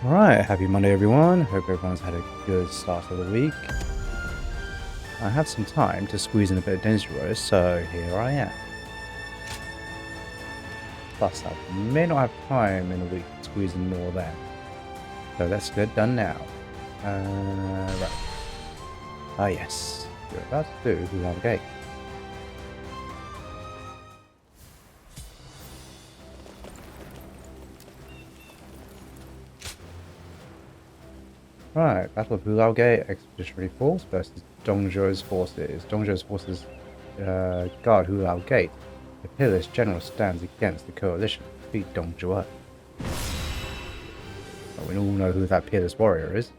Alright, happy Monday everyone. Hope everyone's had a good start of the week. I have some time to squeeze in a bit of Dynasty Roast, so here I am. Plus, I may not have time in a week to squeeze in more then. So let's get it done now. Right. Ah yes, we're about to do Hu Lao Gate. Right, Battle of Hu Lao Gate, Expeditionary Force versus Dongzhou's forces. Dongzhou's forces guard Hu Lao Gate. The peerless general stands against the coalition to defeat Dongzhou. Well, we all know who that peerless warrior is.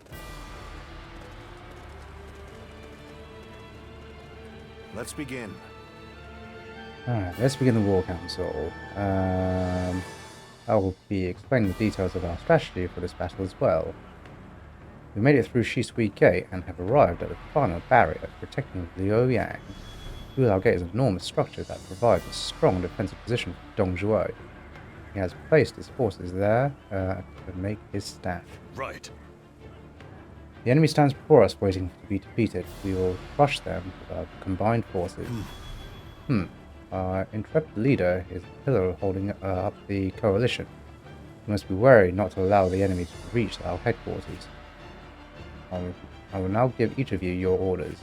Let's begin. Alright, let's begin the War Council. I will be explaining the details of our strategy for this battle as well. We made it through Xiahou Gate and have arrived at the final barrier protecting Liao. Hu Lao Gate is an enormous structure that provides a strong defensive position for Dongzhou. He has placed his forces there to make his stand. Right. The enemy stands before us waiting to be defeated. We will crush them with our combined forces. Our intrepid leader is the pillar holding up the coalition. We must be wary not to allow the enemy to reach our headquarters. I will now give each of you your orders.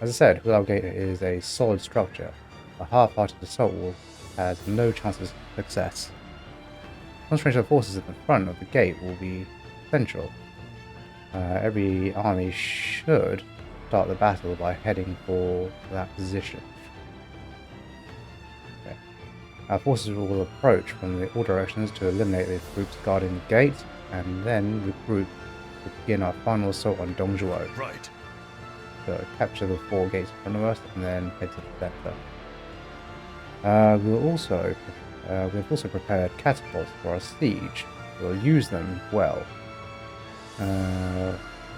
As I said, Hu Lao Gate is a solid structure. A half-hearted assault has no chance of success. Concentration of forces at the front of the gate will be essential. Every army should start the battle by heading for that position. Okay. Our forces will approach from all directions to eliminate the groups guarding the gate, and then regroup to begin our final assault on Dongzhou. Right. So capture the 4 gates in front of us, and then head to the center. We have also prepared catapults for our siege. We'll use them well.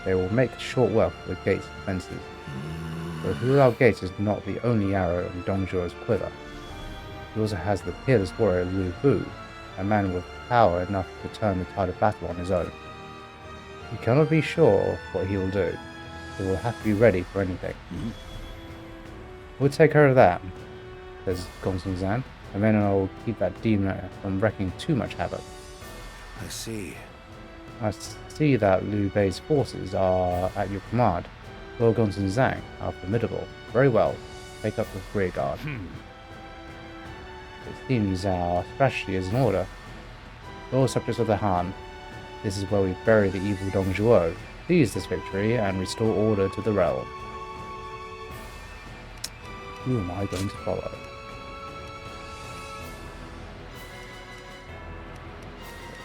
They will make short work of the gate's defenses. But Hu Lao Gate is not the only arrow in Dongzhou's quiver. He also has the peerless warrior Lu Bu, a man with power enough to turn the tide of battle on his own. We cannot be sure what he will do. He will have to be ready for anything. We'll take care of that, says Gong Zhang, and then I'll keep that demon from wreaking too much havoc. I see. I see that Liu Bei's forces are at your command. Lord Gong Zhang are formidable. Very well. Take up the rear guard. It seems our strategy is in order. All subjects of the Han, this is where we bury the evil Dongzhou. Seize this victory and restore order to the realm. Who am I going to follow?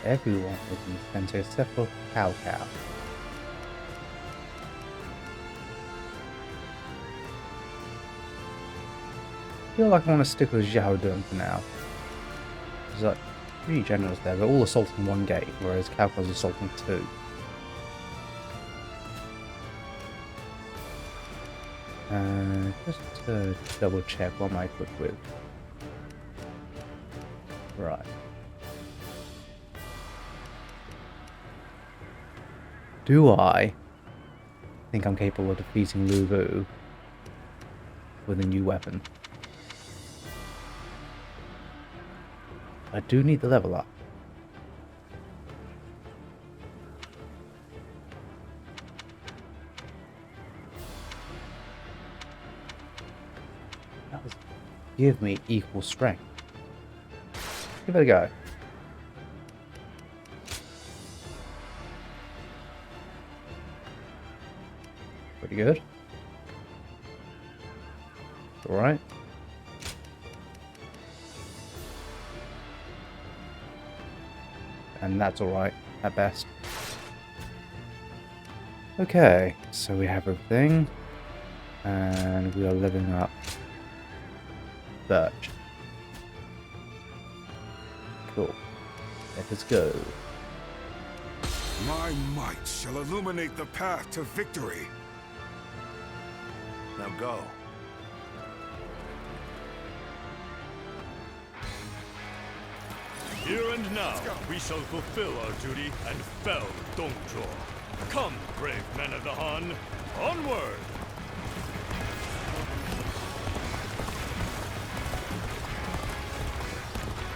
Everyone is in the center except for Cao Cao. I feel like I want to stick with Xiahou Dun for now. There's like 3 generals there, they're all assaulting 1 gate, whereas Cao Cao's assaulting 2. Just to double check, what am I equipped with? Right. Do I think I'm capable of defeating Lu Bu with a new weapon? I do need the level up. That was give me equal strength. Give it a go. Pretty good. Alright. And that's alright, at best. Okay, so we have everything. And we are living up Birch. Cool. Let us go. My might shall illuminate the path to victory. Now go. Here and And now, we shall fulfill our duty and fell Dongzhuo. Come, brave men of the Han, onward!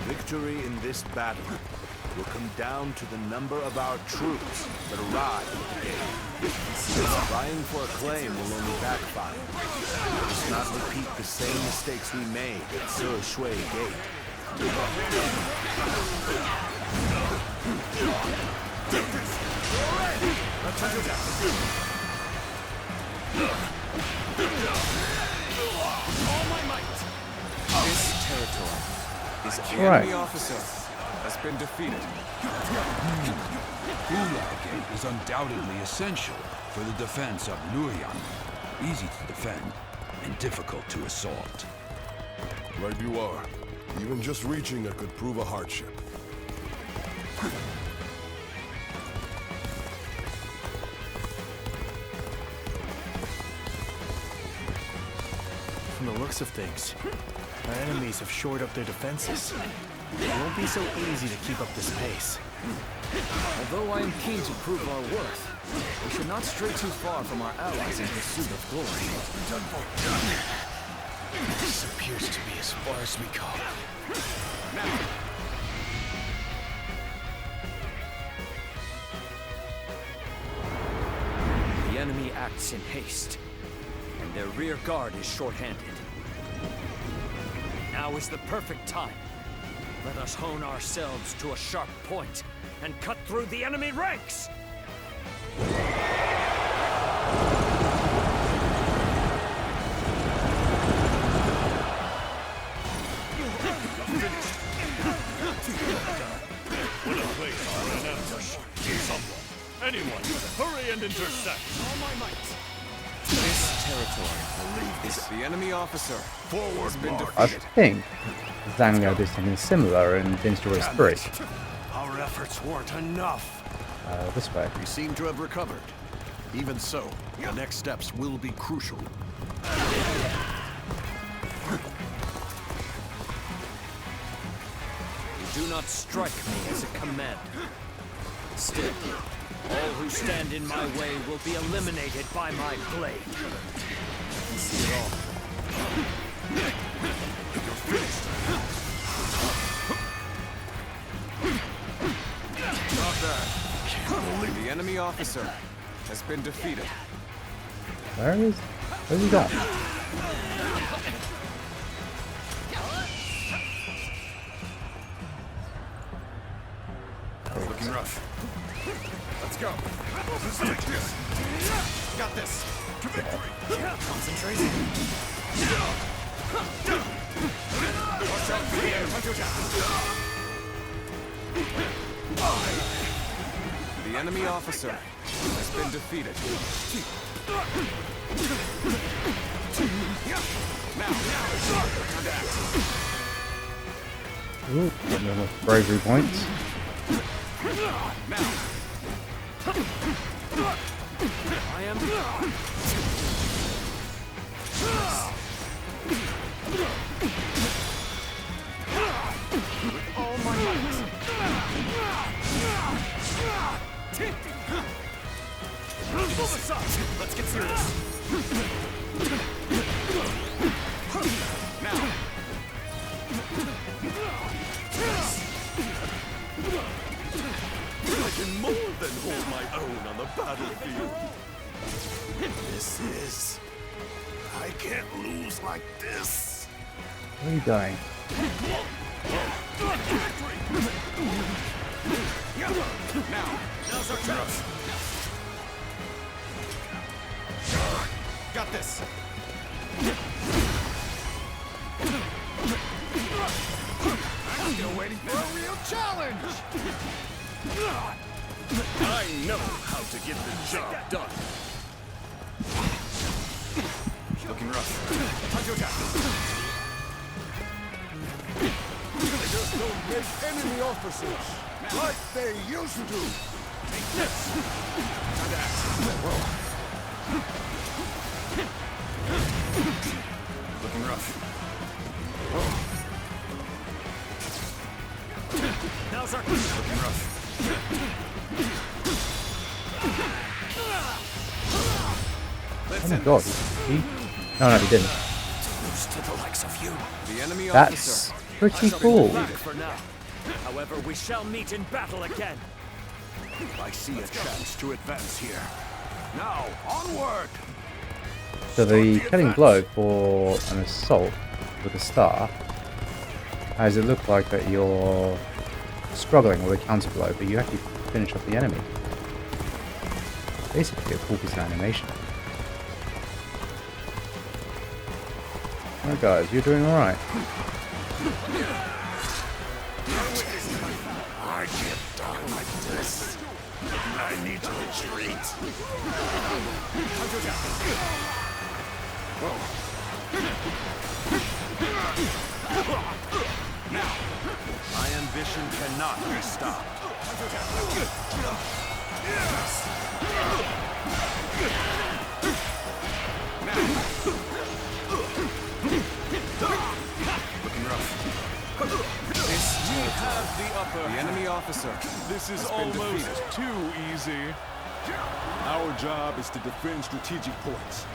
Victory in this battle will come down to the number of our troops that arrive at the gate. Vying for a claim will only backfire. Let us not repeat the same mistakes we made at Zhuhe Gate. All my might! This territory is the Right. enemy officer has been defeated. Hu Lao Gate is undoubtedly essential for the defense of Luoyang. Easy to defend and difficult to assault. Right you are. Even just reaching it could prove a hardship. From the looks of things, our enemies have shored up their defenses. It won't be so easy to keep up this pace. Although I am keen to prove our worth, we should not stray too far from our allies in pursuit of glory. This appears to be as far as we go. The enemy acts in haste, and their rear guard is short-handed. Now is the perfect time. Let us hone ourselves to a sharp point and cut through the enemy ranks! What a place for an ambush! Someone, anyone, hurry and intercept! All my might! This territory is the enemy officer. Forward, march! I think Zhang Liao did something similar in Dynasty Warriors 3. Our efforts weren't enough. This way. We seem to have recovered. Even so, the next steps will be crucial. You do not strike me as a command. Still, all who stand in my way will be eliminated by my blade. I can see it all. Stop that. The enemy officer has been defeated. Where's he gone? Looking rough. Let's go. Got this. To victory. Concentrating. Watch out for the enemy. The enemy officer has been defeated. Ooh, got another bravery points. I am. With all my might. Let's get serious. Now. I can more than hold my own on the battlefield. This is... I can't lose like this. Where are you going? Now's our chance. Got this. I'm still waiting for a real challenge. I know how to get the job done! Looking rough. They just don't make enemy officers like they used to. Looking rough. Now's Oh my god, he... No, he didn't. To the likes of you. The enemy That's pretty cool. For now. However, we shall meet in battle again. I see a chance to advance here. Now, onward! So the killing blow for an assault with a star, how does it look like that you're struggling with a counter blow, but you actually finish off the enemy? Basically a cool piece of animation. Alright guys, you're doing alright. I can't die like this. I need to retreat. My ambition cannot be stopped. The enemy officer. This is almost too easy. Our job is to defend strategic points.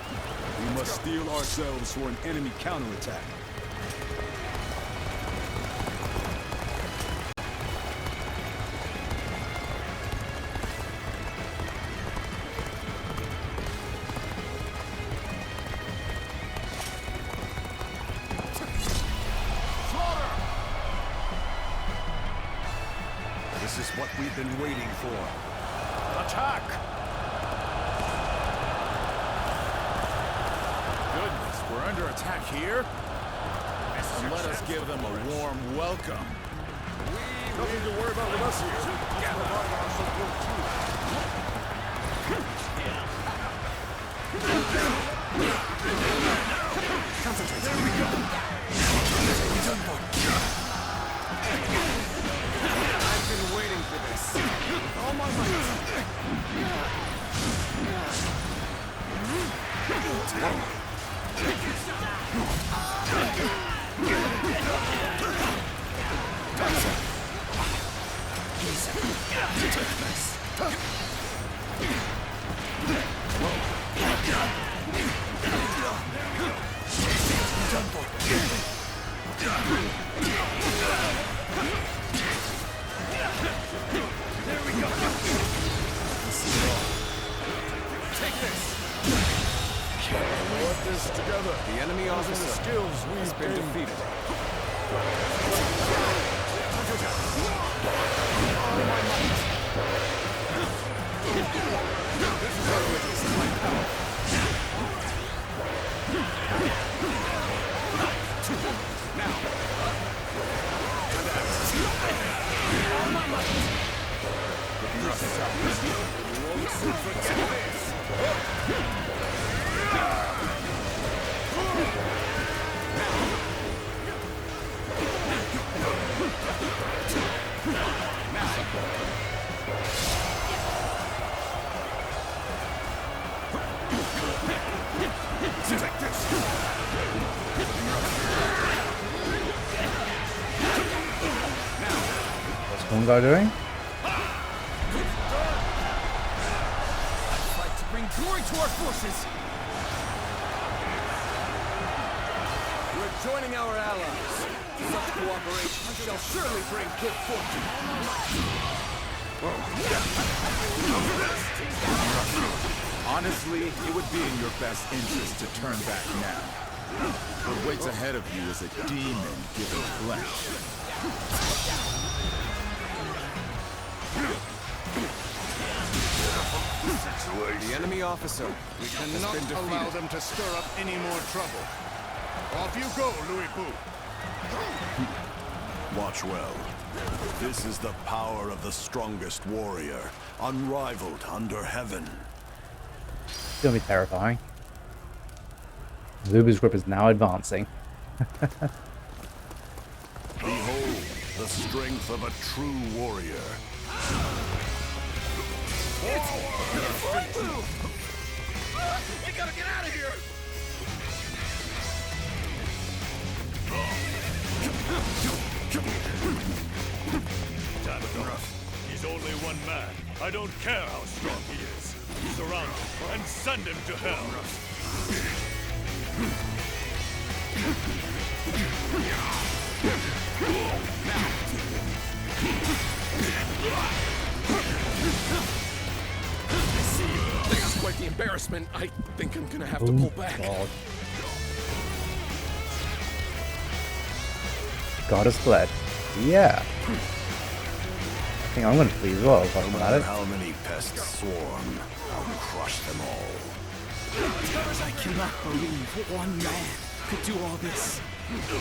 We must steel ourselves for an enemy counterattack. This is what we've been waiting for. Attack! Goodness, we're under attack here? Let us give them a warm welcome. Nothing to worry about with us here. Concentrate. There we go. I've been waiting for this. With all my might. Together. The enemy officer Skills has been defeated. What's one guy doing? Fight to bring glory to our forces. We're joining our allies. Such cooperation shall surely bring good fortune. Honestly, it would be in your best interest to turn back now. What waits ahead of you is a demon given flesh. The enemy officer. We cannot allow them to stir up any more trouble. Off you go, Louis Boo. Watch well. This is the power of the strongest warrior, unrivaled under heaven. It's gonna be terrifying. Zuba's grip is now advancing. Behold the strength of a true warrior. We gotta get out of here! He's only one man. I don't care how strong he is. Surround him and send him to hell. I see. This is quite the embarrassment. I think I'm gonna have to pull back. God. God has fled. Yeah. I think I'm going to flee as well, if I No think matter about it. how many pests swarm, I'll crush them all. I cannot believe one man could do all this. Not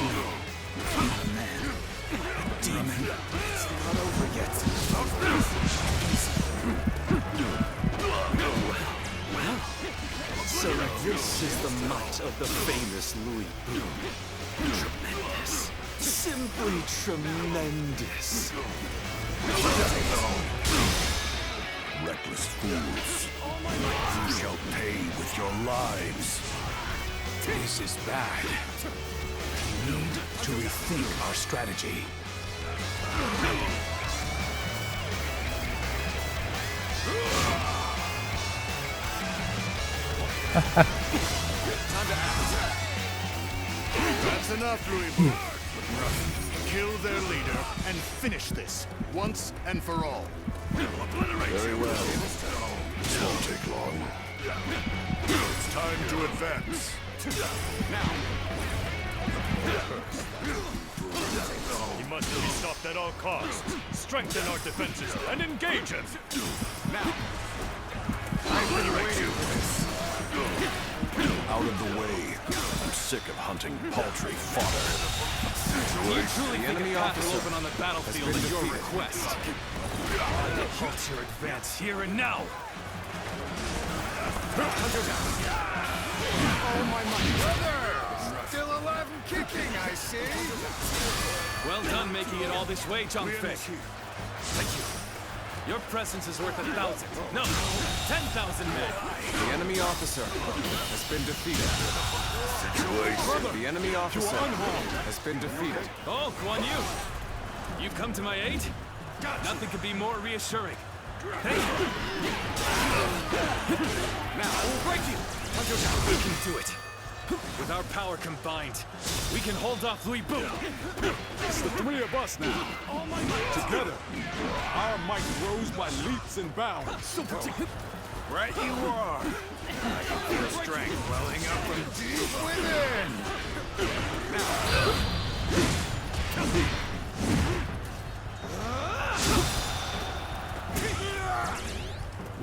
a man. A demon. It's not over yet. Well, so this is the might of the famous Louis Boom. Tremendous. Simply tremendous. Reckless fools. You shall pay with your lives. This is bad. We need to rethink our strategy. That's enough, Louis Boom. Kill their leader and finish this once and for all. Very well. This won't take long. It's time to advance. He must be stopped at all costs. Strengthen our defenses and engage him. Out of the way. I'm sick of hunting paltry fodder. The enemy officer open on the battlefield at your request. Halt your advance here and now. Oh, my brother! Still alive and kicking, I see. Well done making it all this way, Zhang Fei. Thank you. Your presence is worth 1,000. No, 10,000 men. The enemy officer has been defeated. The enemy officer has been defeated. Oh, Guan Yu. You come to my aid? Nothing could be more reassuring. Thank you. Now, I will break you. We can do it. With our power combined, we can hold off Louis Boom. It's the three of us now. Together, our might grows by leaps and bounds. Right you are. I can feel strength welling up from deep within.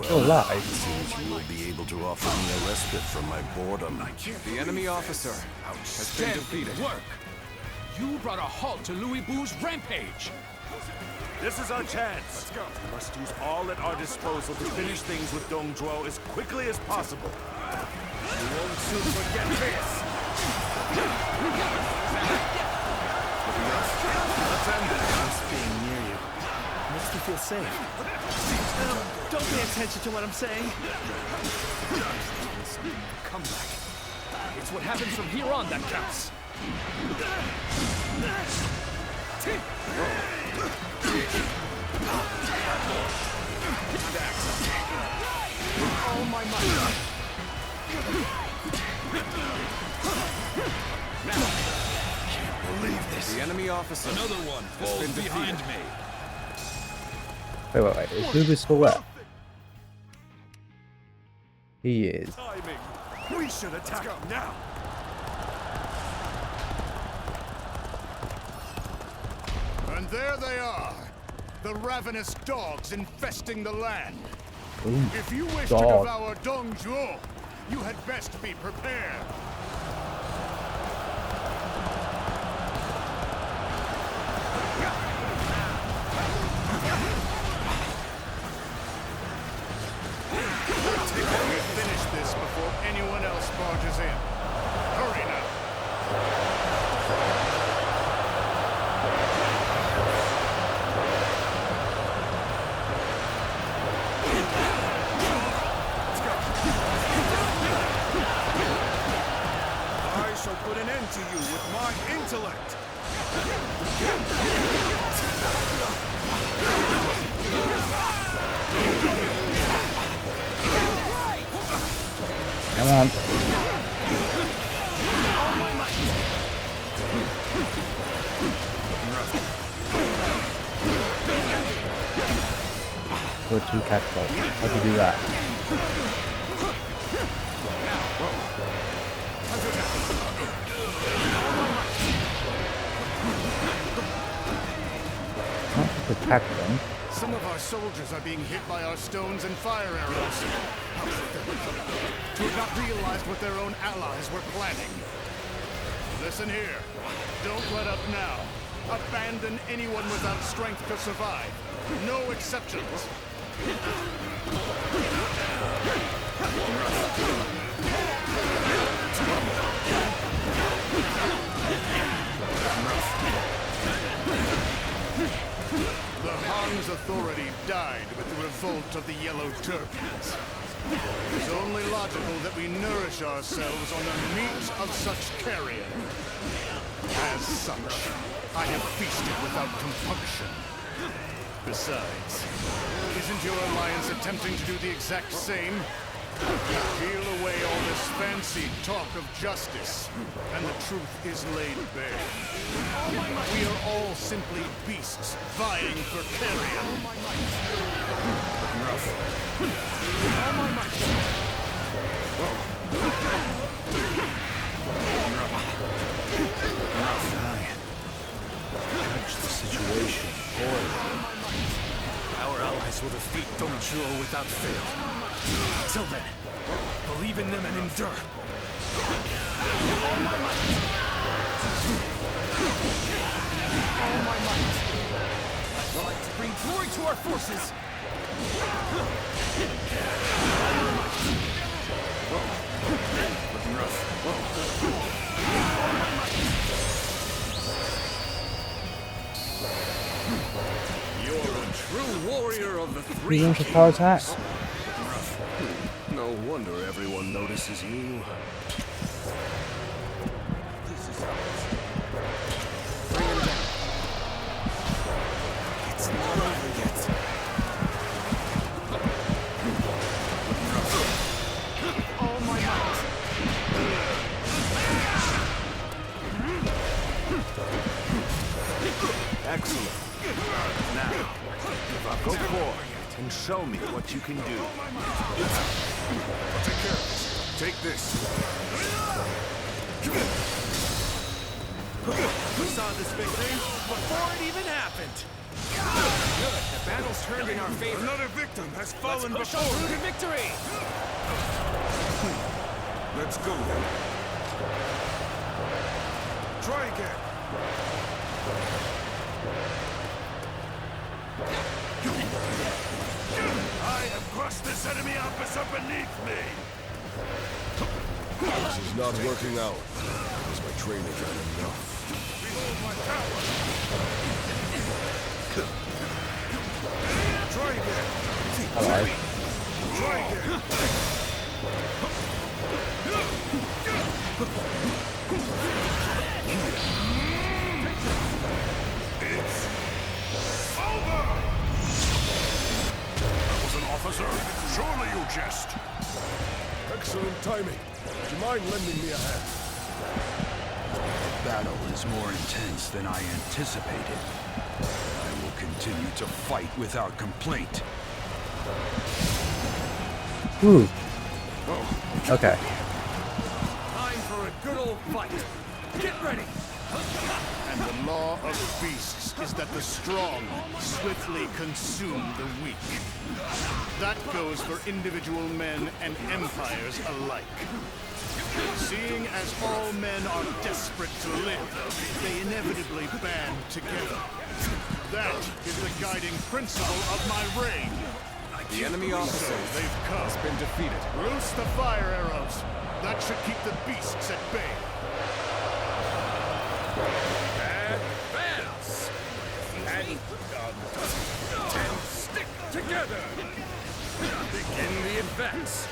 Oh, live. Seems you will be able to offer me a respite from my boredom. The enemy officer has been defeated. Work. You brought a halt to Louis Bou's rampage. This is our chance. Let's go. We must use all at our disposal to finish things with Dong Zhuo as quickly as possible. We won't soon forget this. Let's end this. Just being near you makes me feel safe. Don't pay attention to what I'm saying. Come back. It's what happens from here on that counts. Oh my God. Can't believe this. The enemy officer Another one falls behind me. Wait. Is Zhuhe still there? He is. Timing. We should attack now. And there they are. The ravenous dogs infesting the land. Ooh, If you wish dog. to devour Dong Zhuo, you had best be prepared. We finish this before anyone else barges in. Hurry now. I shall put an end to you with my intellect. Come on. Go to catapult. How'd you do that? Not to attack them. Some of our soldiers are being hit by our stones and fire arrows. To have not realized what their own allies were planning. Listen here. Don't let up now. Abandon anyone without strength to survive. No exceptions. The Han's authority died with the revolt of the Yellow Turkeys. It is only logical that we nourish ourselves on the meat of such carrion. As such, I have feasted without compunction. Besides, isn't your alliance attempting to do the exact same? Peel away all this fancy talk of justice, and the truth is laid bare. We are all simply beasts vying for carrion. Judge the situation poorly. Our allies will defeat Dong without fail. Till then, believe in them and endure. All my might. All my might. I'd like to bring glory to our forces. Looking rough. You're a true warrior of the Three launch of power attack. No wonder everyone notices you. Bring him down. It's not over yet. All my might. Excellent. Now, go forward and show me what you can do. Take care of this. Take this. We saw this victory before it even happened. Good, the battle's turned in our favor. Another victim has fallen Let's push before on through me. to victory. Let's go then. Try again. I have crushed this enemy officer beneath me! This is not working out. Is my training not enough? Behold my power. Try again. Hello. Try again. It's over! That was an officer. Surely you jest. Excellent timing. Would you mind lending me a hand? The battle is more intense than I anticipated. I will continue to fight without complaint. Ooh. Okay. Time for a good old fight. Get ready. And the law of beasts is that the strong swiftly consume the weak. That goes for individual men and empires alike. Seeing as all men are desperate to live, they inevitably band together. That is the guiding principle of my reign. The enemy officer So they've come. has been defeated. Loose the fire arrows. That should keep the beasts at bay. Advance! And stick together! Begin the advance!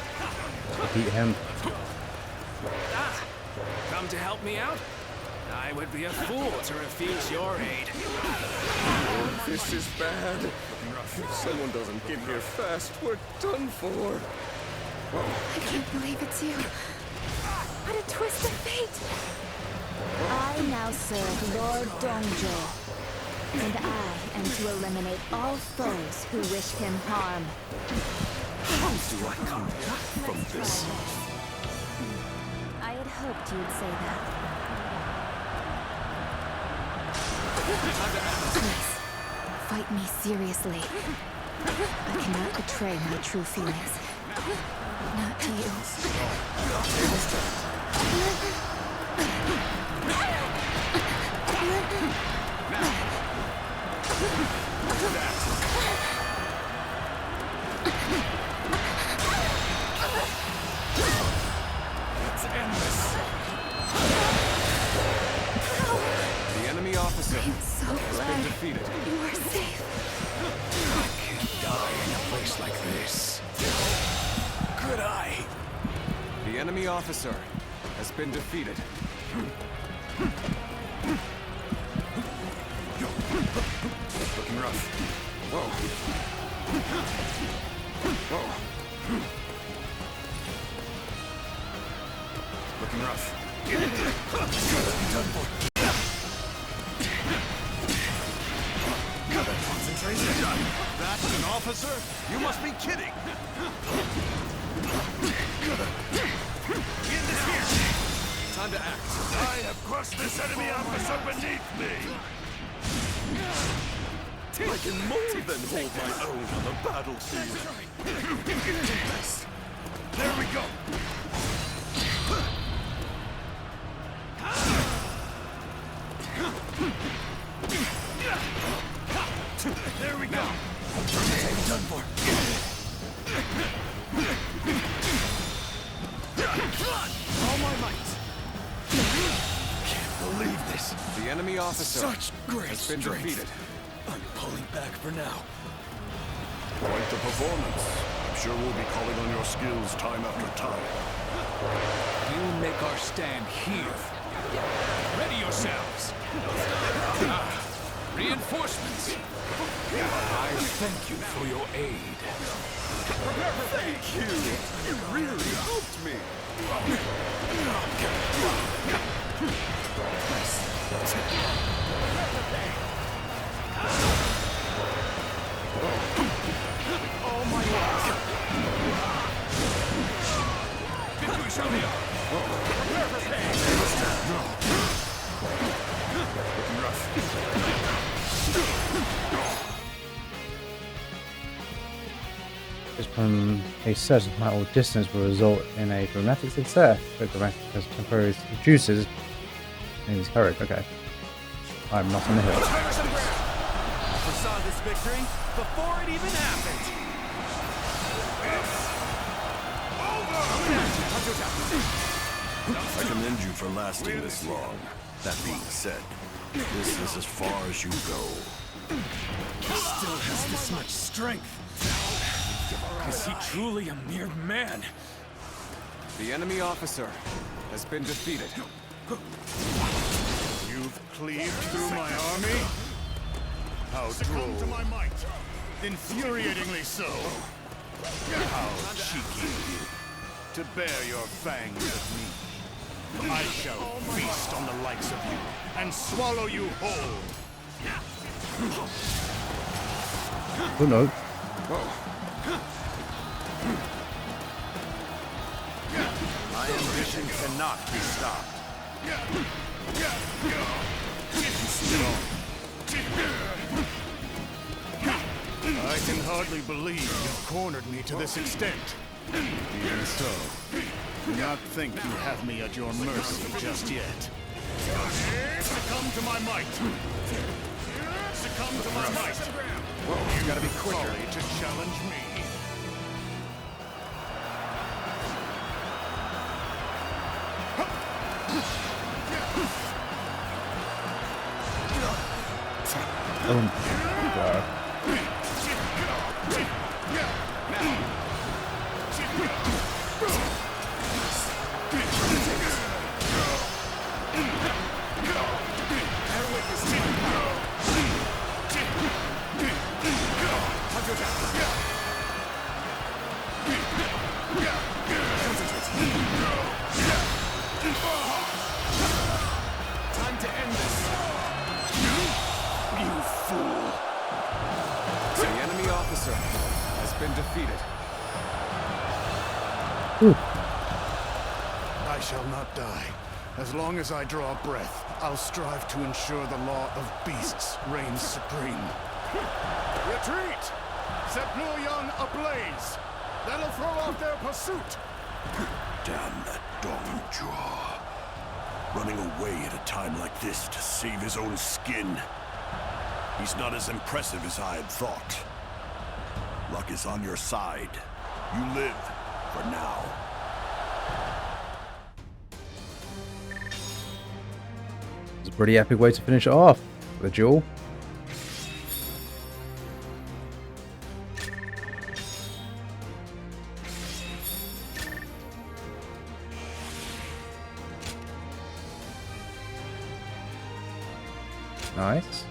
Beat him. Come to help me out? I would be a fool to refuse your aid. This is bad. If someone doesn't get here fast, we're done for. I can't believe it's you. What a twist of fate! I now serve Lord Dongzhou, and I am to eliminate all foes who wish him harm. How do I come back from this? I had hoped you'd say that. Please, fight me seriously. I cannot betray my true feelings. Not to you. Let's end this. The enemy officer I'm so has glad been defeated. you are safe. I can't die in a place like this. Could I? The enemy officer has been defeated. Looking rough. Whoa. Whoa. Looking rough. Done for. Concentration. That's an officer? You must be kidding. End this here. Time to act. I have crushed this enemy officer beneath me! I can more than hold my own on the battlefield. There we go! There we go! Done for. All my might. Can't believe this. The enemy officer Such great has been strength. defeated. I'm pulling back for now. Quite the performance. I'm sure we'll be calling on your skills time after time. We'll make our stand here. Ready yourselves. Reinforcements. I thank you for your aid. Thank you. You really helped me. Oh my God! Prepare for pain! Looking rough. Just from a certain amount of distance will result in a dramatic success. The dramatic has temporary reduces in his courage. Okay. I'm not on the hill. Foresaw this victory before it even happened. I commend you for lasting this long. That being said, this is as far as you go. He still has this much strength. Is he truly a mere man? The enemy officer has been defeated. You've cleaved through my army? How droll. To my might. Infuriatingly so. How cheeky of you to bare your fangs at me. I shall feast on the likes of you and swallow you whole. Oh no. My ambition cannot be stopped. I can hardly believe you've cornered me to this extent. Even so, do not think you have me at your mercy just yet. Succumb to my might. Succumb to my might. Whoa, you gotta be quicker. Folly to challenge me. Oh god. fool! The enemy officer has been defeated. I shall not die. As long as I draw breath, I'll strive to ensure the law of beasts reigns supreme. Retreat! Set Luoyang ablaze! That'll throw off their pursuit! Damn that Dong Zhuhe. Running away at a time like this to save his own skin. He's not as impressive as I had thought. Luck is on your side. You live for now. It's a pretty epic way to finish it off. The duel. Nice.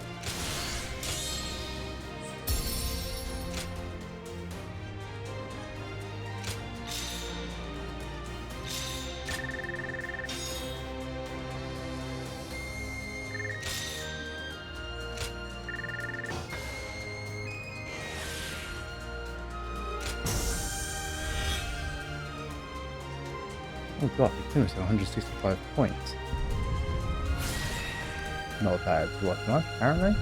Oh god, we finished at 165 points. Not bad to work on, apparently.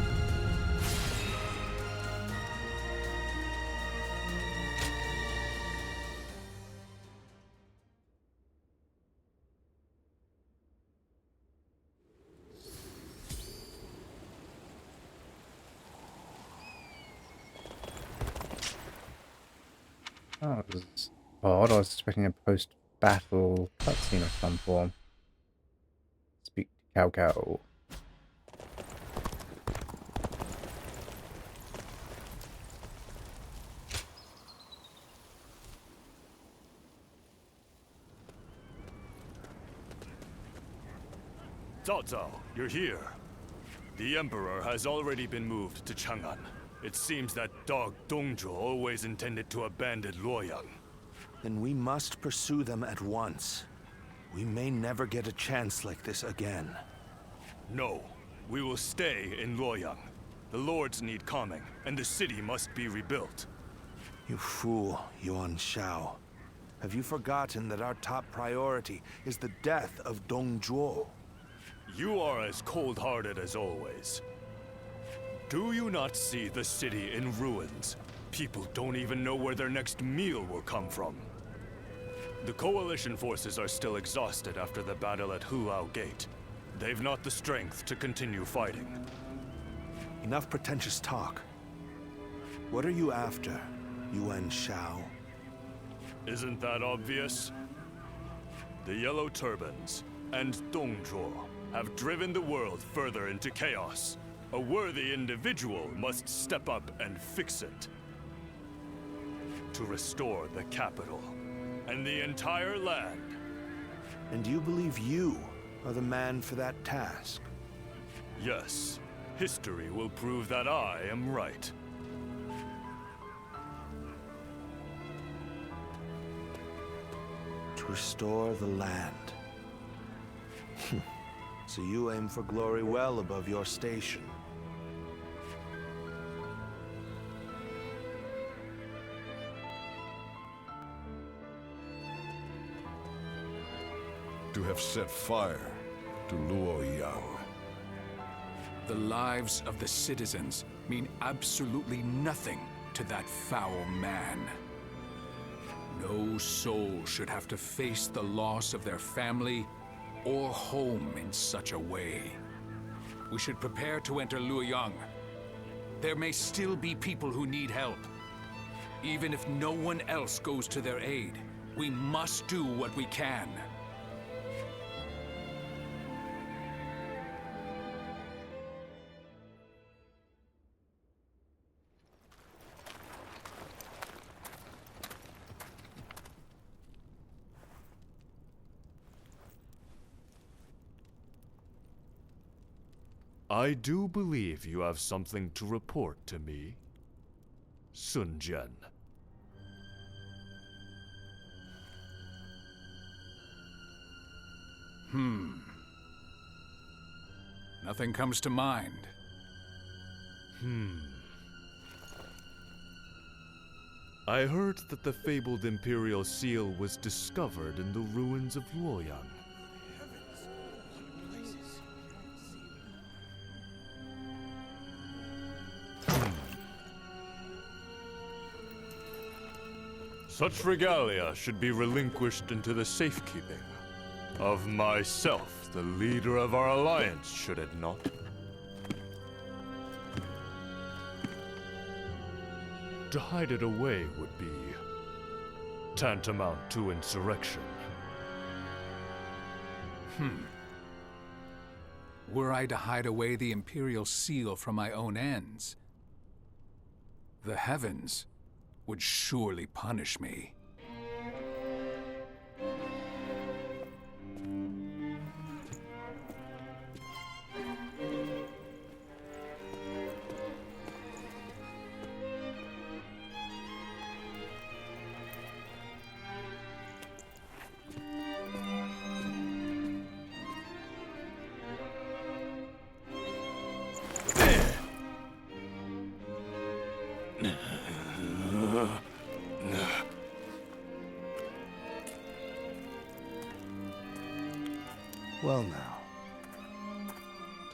Oh, it was odd. I was expecting a post-battle cutscene of some form. Speak to Cao Cao. Cao Cao, you're here. The Emperor has already been moved to Chang'an. It seems that dog Dongzhuo always intended to abandon Luoyang. Then we must pursue them at once. We may never get a chance like this again. No, we will stay in Luoyang. The lords need calming, and the city must be rebuilt. You fool, Yuan Shao. Have you forgotten that our top priority is the death of Dongzhuo? You are as cold-hearted as always. Do you not see the city in ruins? People don't even know where their next meal will come from. The Coalition forces are still exhausted after the battle at Hu Lao Gate. They've not the strength to continue fighting. Enough pretentious talk. What are you after, Yuan Shao? Isn't that obvious? The Yellow Turbans and Dongzhuo have driven the world further into chaos. A worthy individual must step up and fix it. To restore the capital and the entire land. And you believe you are the man for that task? Yes, history will prove that I am right. To restore the land. So you aim for glory well above your station. To have set fire to Luoyang. The lives of the citizens mean absolutely nothing to that foul man. No soul should have to face the loss of their family or home in such a way. We should prepare to enter Luoyang. There may still be people who need help. Even if no one else goes to their aid, we must do what we can. I do believe you have something to report to me, Sun Jian. Nothing comes to mind. I heard that the fabled Imperial Seal was discovered in the ruins of Luoyang. Such regalia should be relinquished into the safekeeping of myself, the leader of our alliance, should it not? To hide it away would be tantamount to insurrection. Were I to hide away the Imperial Seal from my own ends, the heavens would surely punish me. Well now,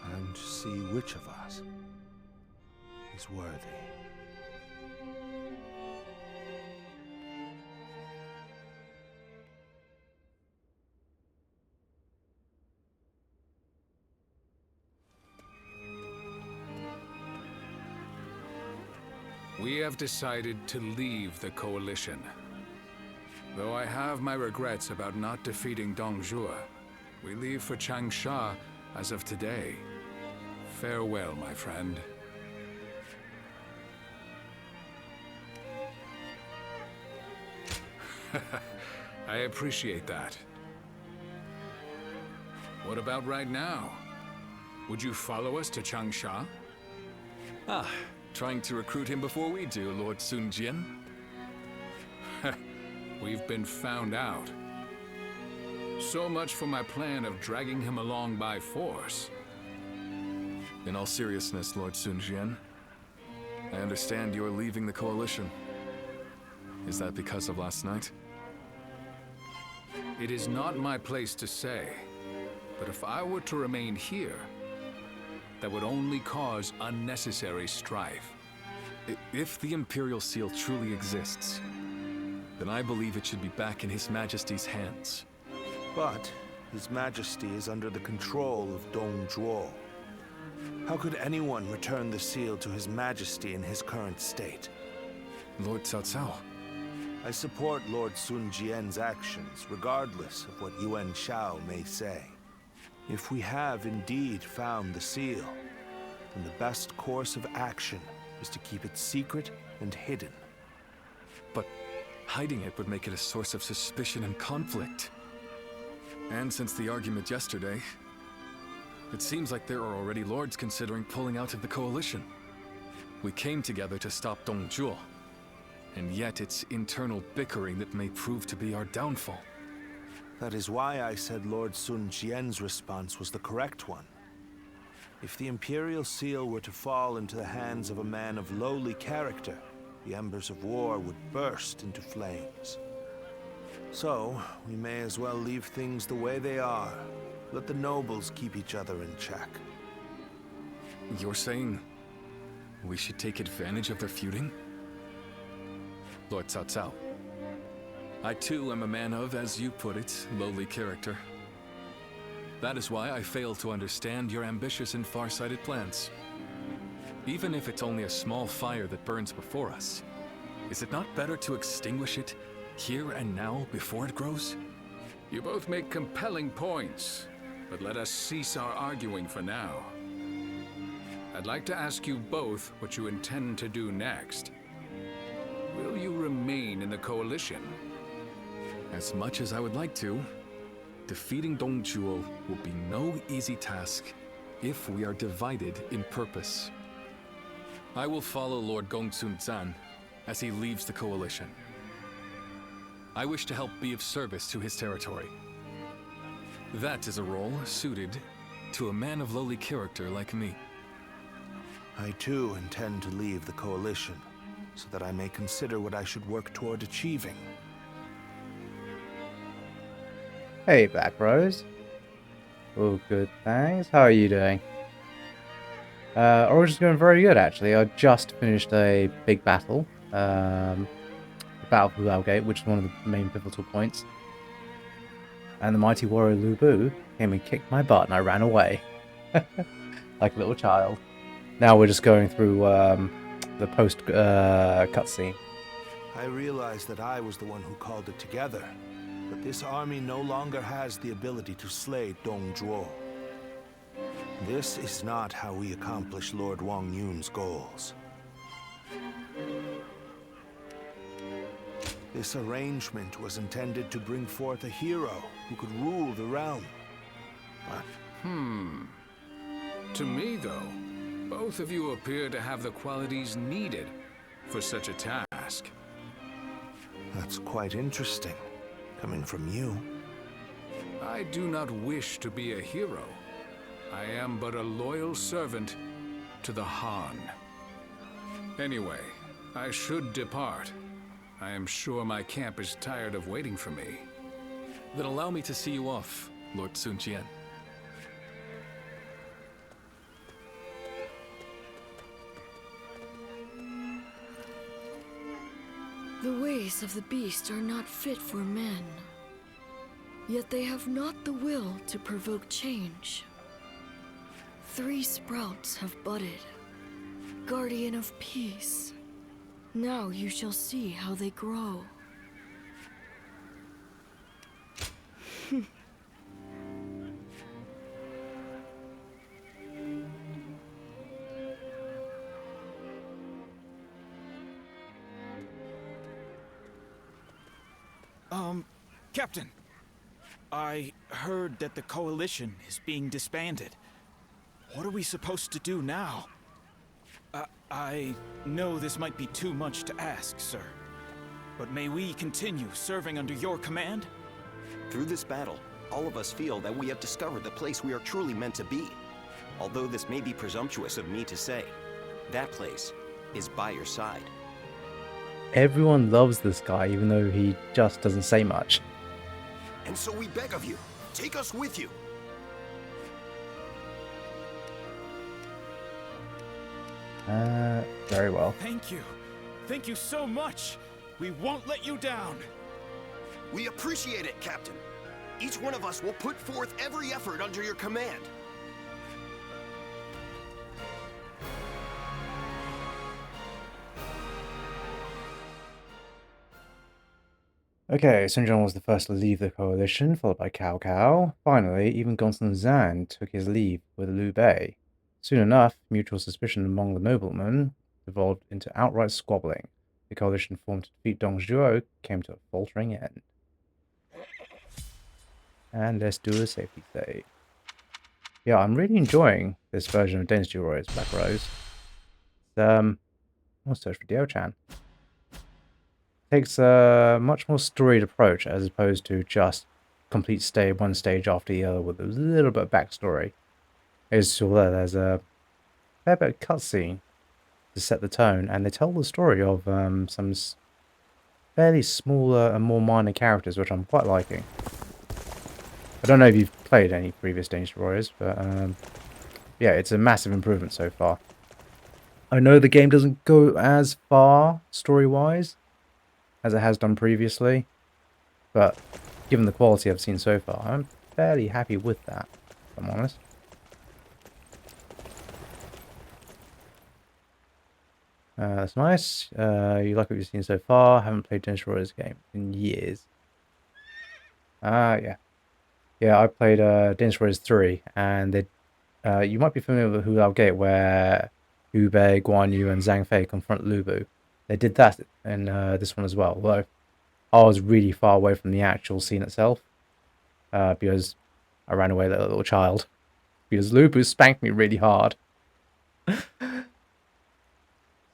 time to see which of us is worthy. We have decided to leave the coalition. Though I have my regrets about not defeating Zhuhe, we leave for Changsha as of today. Farewell, my friend. I appreciate that. What about right now? Would you follow us to Changsha? Trying to recruit him before we do, Lord Sun Jian? We've been found out. So much for my plan of dragging him along by force. In all seriousness, Lord Sun Jian, I understand you're leaving the coalition. Is that because of last night? It is not my place to say, but if I were to remain here, that would only cause unnecessary strife. If the Imperial Seal truly exists, then I believe it should be back in His Majesty's hands. But His Majesty is under the control of Zhuhe. How could anyone return the seal to His Majesty in his current state? Lord Cao Cao. I support Lord Sun Jian's actions, regardless of what Yuan Shao may say. If we have indeed found the seal, then the best course of action is to keep it secret and hidden. But hiding it would make it a source of suspicion and conflict. And since the argument yesterday, it seems like there are already lords considering pulling out of the coalition. We came together to stop Zhuhe, and yet it's internal bickering that may prove to be our downfall. That is why I said Lord Sun Jian's response was the correct one. If the Imperial Seal were to fall into the hands of a man of lowly character, the embers of war would burst into flames. So, we may as well leave things the way they are. Let the nobles keep each other in check. You're saying we should take advantage of their feuding? Lord Cao Cao, I too am a man of, as you put it, lowly character. That is why I fail to understand your ambitious and far-sighted plans. Even if it's only a small fire that burns before us, is it not better to extinguish it here and now before it grows? You both make compelling points, but let us cease our arguing for now. I'd like to ask you both what you intend to do next. Will you remain in the coalition? As much as I would like to, defeating Zhuhe will be no easy task if we are divided in purpose. I will follow Lord Gongsun as he leaves the coalition. I wish to help be of service to his territory. That is a role suited to a man of lowly character like me. I too intend to leave the Coalition, so that I may consider what I should work toward achieving. Hey, Black Rose. Oh, good, thanks. How are you doing? Origin's going very good, actually. I just finished a big battle. The Battle of Hu Lao Gate, which is one of the main pivotal points. And the mighty warrior Lu Bu came and kicked my butt, and I ran away. Like a little child. Now we're just going through the post cutscene. I realize that I was the one who called it together, but this army no longer has the ability to slay Dong Zhuo. This is not how we accomplish Lord Wang Yun's goals. This arrangement was intended to bring forth a hero who could rule the realm. But... To me, though, both of you appear to have the qualities needed for such a task. That's quite interesting, coming from you. I do not wish to be a hero. I am but a loyal servant to the Han. Anyway, I should depart. I am sure my camp is tired of waiting for me. Then allow me to see you off, Lord Sun Jian. The ways of the beast are not fit for men. Yet they have not the will to provoke change. 3 sprouts have budded, guardian of peace. Now you shall see how they grow. Captain, I heard that the Coalition is being disbanded. What are we supposed to do now? I know this might be too much to ask, sir. But may we continue serving under your command? Through this battle, all of us feel that we have discovered the place we are truly meant to be. Although this may be presumptuous of me to say, that place is by your side. Everyone loves this guy, even though he just doesn't say much. And so we beg of you, take us with you. Very well. Thank you. Thank you so much. We won't let you down. We appreciate it, Captain. Each one of us will put forth every effort under your command. Okay, Sun Jian was the first to leave the coalition, followed by Cao Cao. Finally, even Gonsun Zhan took his leave with Liu Bei. Soon enough, mutual suspicion among the noblemen evolved into outright squabbling. The coalition formed to defeat Dong Zhuo came to a faltering end. And let's do a safety save. Yeah, I'm really enjoying this version of Dynasty Warriors Black Rose. I'll search for Diao-chan. Takes a much more storied approach as opposed to just complete one stage after the other with a little bit of backstory. There's a fair bit of cutscene to set the tone, and they tell the story of some fairly smaller and more minor characters, which I'm quite liking. I don't know if you've played any previous Dynasty Warriors, but yeah, it's a massive improvement so far. I know the game doesn't go as far story-wise as it has done previously, but given the quality I've seen so far, I'm fairly happy with that, if I'm honest. That's nice. You like what you've seen so far. Haven't played Dynasty Warriors game in years. Yeah. Yeah, I played Dynasty Warriors 3, and you might be familiar with Hu Lao Gate, where Liu Bei, Guan Yu, and Zhang Fei confront Lu Bu. They did that in this one as well, although I was really far away from the actual scene itself, because I ran away like a little child, because Lu Bu spanked me really hard.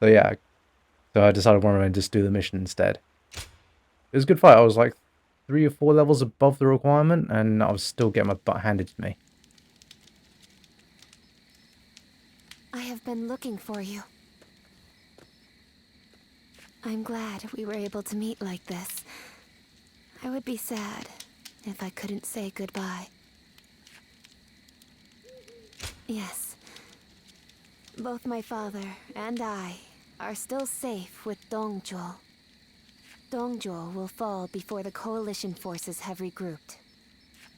So yeah, so I decided one to just do the mission instead. It was a good fight. I was like 3 or 4 levels above the requirement, and I was still getting my butt handed to me. I have been looking for you. I'm glad we were able to meet like this. I would be sad if I couldn't say goodbye. Yes. Both my father and I are still safe with Dongzhuo. Dongzhuo will fall before the coalition forces have regrouped.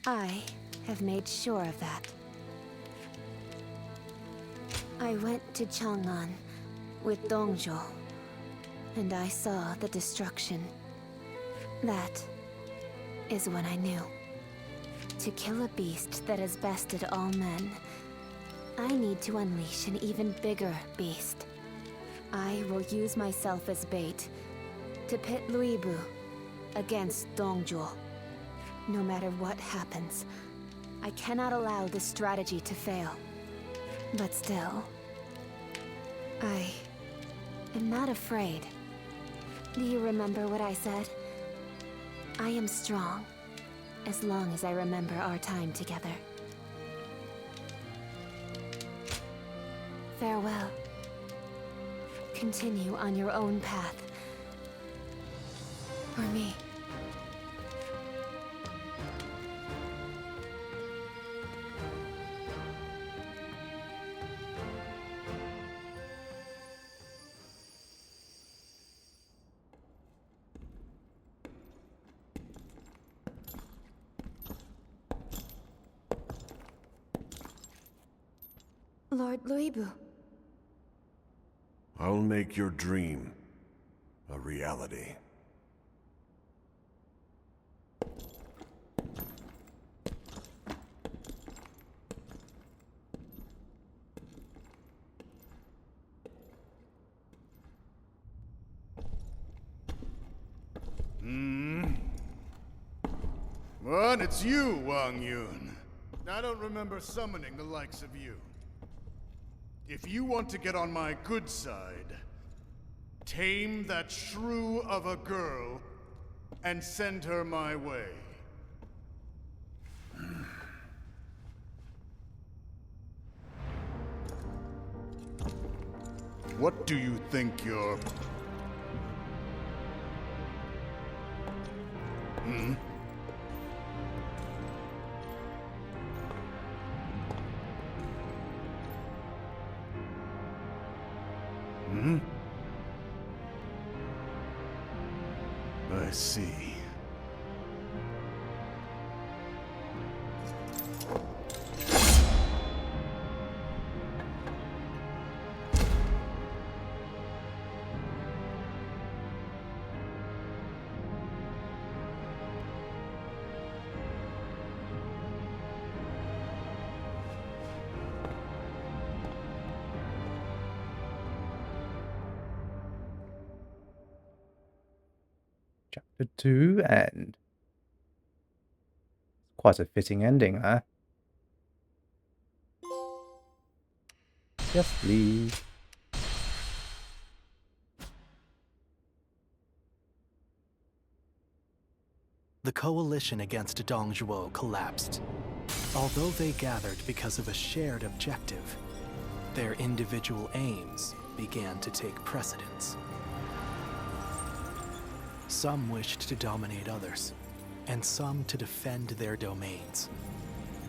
I have made sure of that. I went to Chang'an with Dongzhuo, and I saw the destruction. That is when I knew. To kill a beast that has bested all men, I need to unleash an even bigger beast. I will use myself as bait to pit Luibu against Dongzhuo. No matter what happens, I cannot allow this strategy to fail. But still, I am not afraid. Do you remember what I said? I am strong, as long as I remember our time together. Farewell. Continue on your own path. For me. Lord Luibu. I'll make your dream a reality. What? It's you, Wang Yun. I don't remember summoning the likes of you. If you want to get on my good side, tame that shrew of a girl and send her my way. What do you think you're... I see. Chapter 2 end. Quite a fitting ending there. Yes, please. The coalition against Dongzhuo collapsed. Although they gathered because of a shared objective, their individual aims began to take precedence. Some wished to dominate others, and some to defend their domains.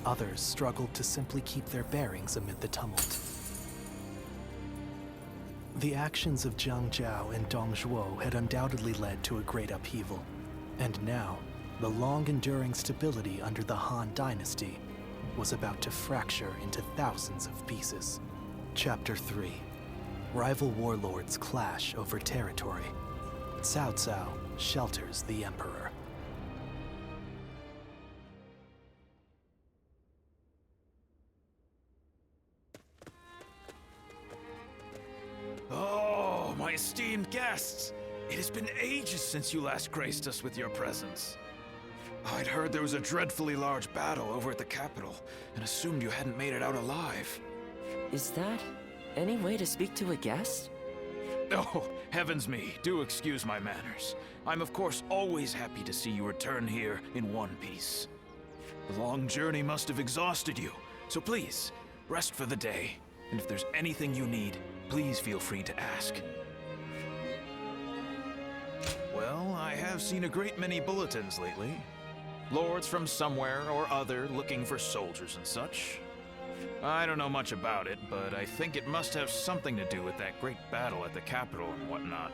Others struggled to simply keep their bearings amid the tumult. The actions of Zhang Jiao and Dongzhuo had undoubtedly led to a great upheaval, and now, the long-enduring stability under the Han Dynasty was about to fracture into thousands of pieces. Chapter 3. Rival warlords clash over territory. Cao Cao shelters the Emperor. Oh, my esteemed guests! It has been ages since you last graced us with your presence. I'd heard there was a dreadfully large battle over at the capital, and assumed you hadn't made it out alive. Is that any way to speak to a guest? Oh, heavens me, do excuse my manners. I'm of course always happy to see you return here in one piece. The long journey must have exhausted you, so please, rest for the day. And if there's anything you need, please feel free to ask. Well, I have seen a great many bulletins lately. Lords from somewhere or other looking for soldiers and such. I don't know much about it, but I think it must have something to do with that great battle at the capital and whatnot.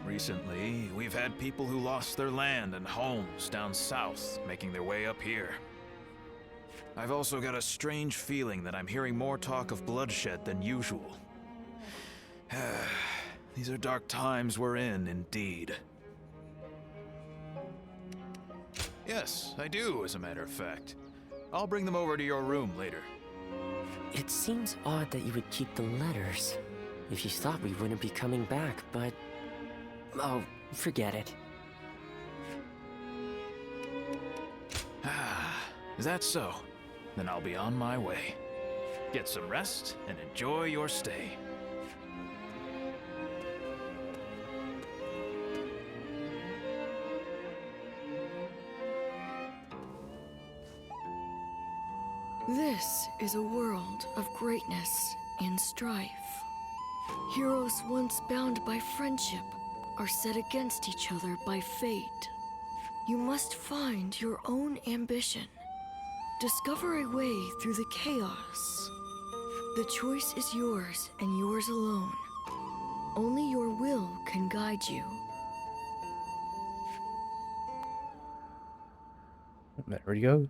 Recently, we've had people who lost their land and homes down south making their way up here. I've also got a strange feeling that I'm hearing more talk of bloodshed than usual. These are dark times we're in, indeed. Yes, I do, as a matter of fact. I'll bring them over to your room later. It seems odd that you would keep the letters. If you thought we wouldn't be coming back, but... oh, forget it. Is that so? Then I'll be on my way. Get some rest and enjoy your stay. This is a world of greatness and strife. Heroes once bound by friendship are set against each other by fate. You must find your own ambition. Discover a way through the chaos. The choice is yours and yours alone. Only your will can guide you. There we go.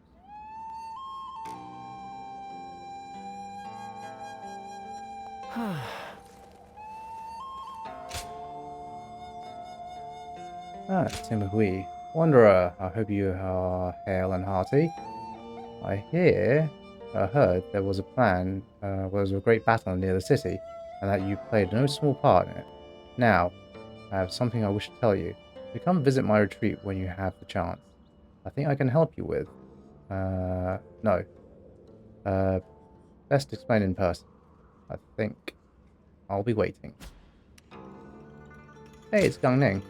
Timothy, Wanderer, I hope you are hale and hearty. I heard there was a great battle near the city, and that you played no small part in it. Now, I have something I wish to tell you. You come visit my retreat when you have the chance. I think I can help you with. No. Best explain in person. I think I'll be waiting. Hey, it's Ning.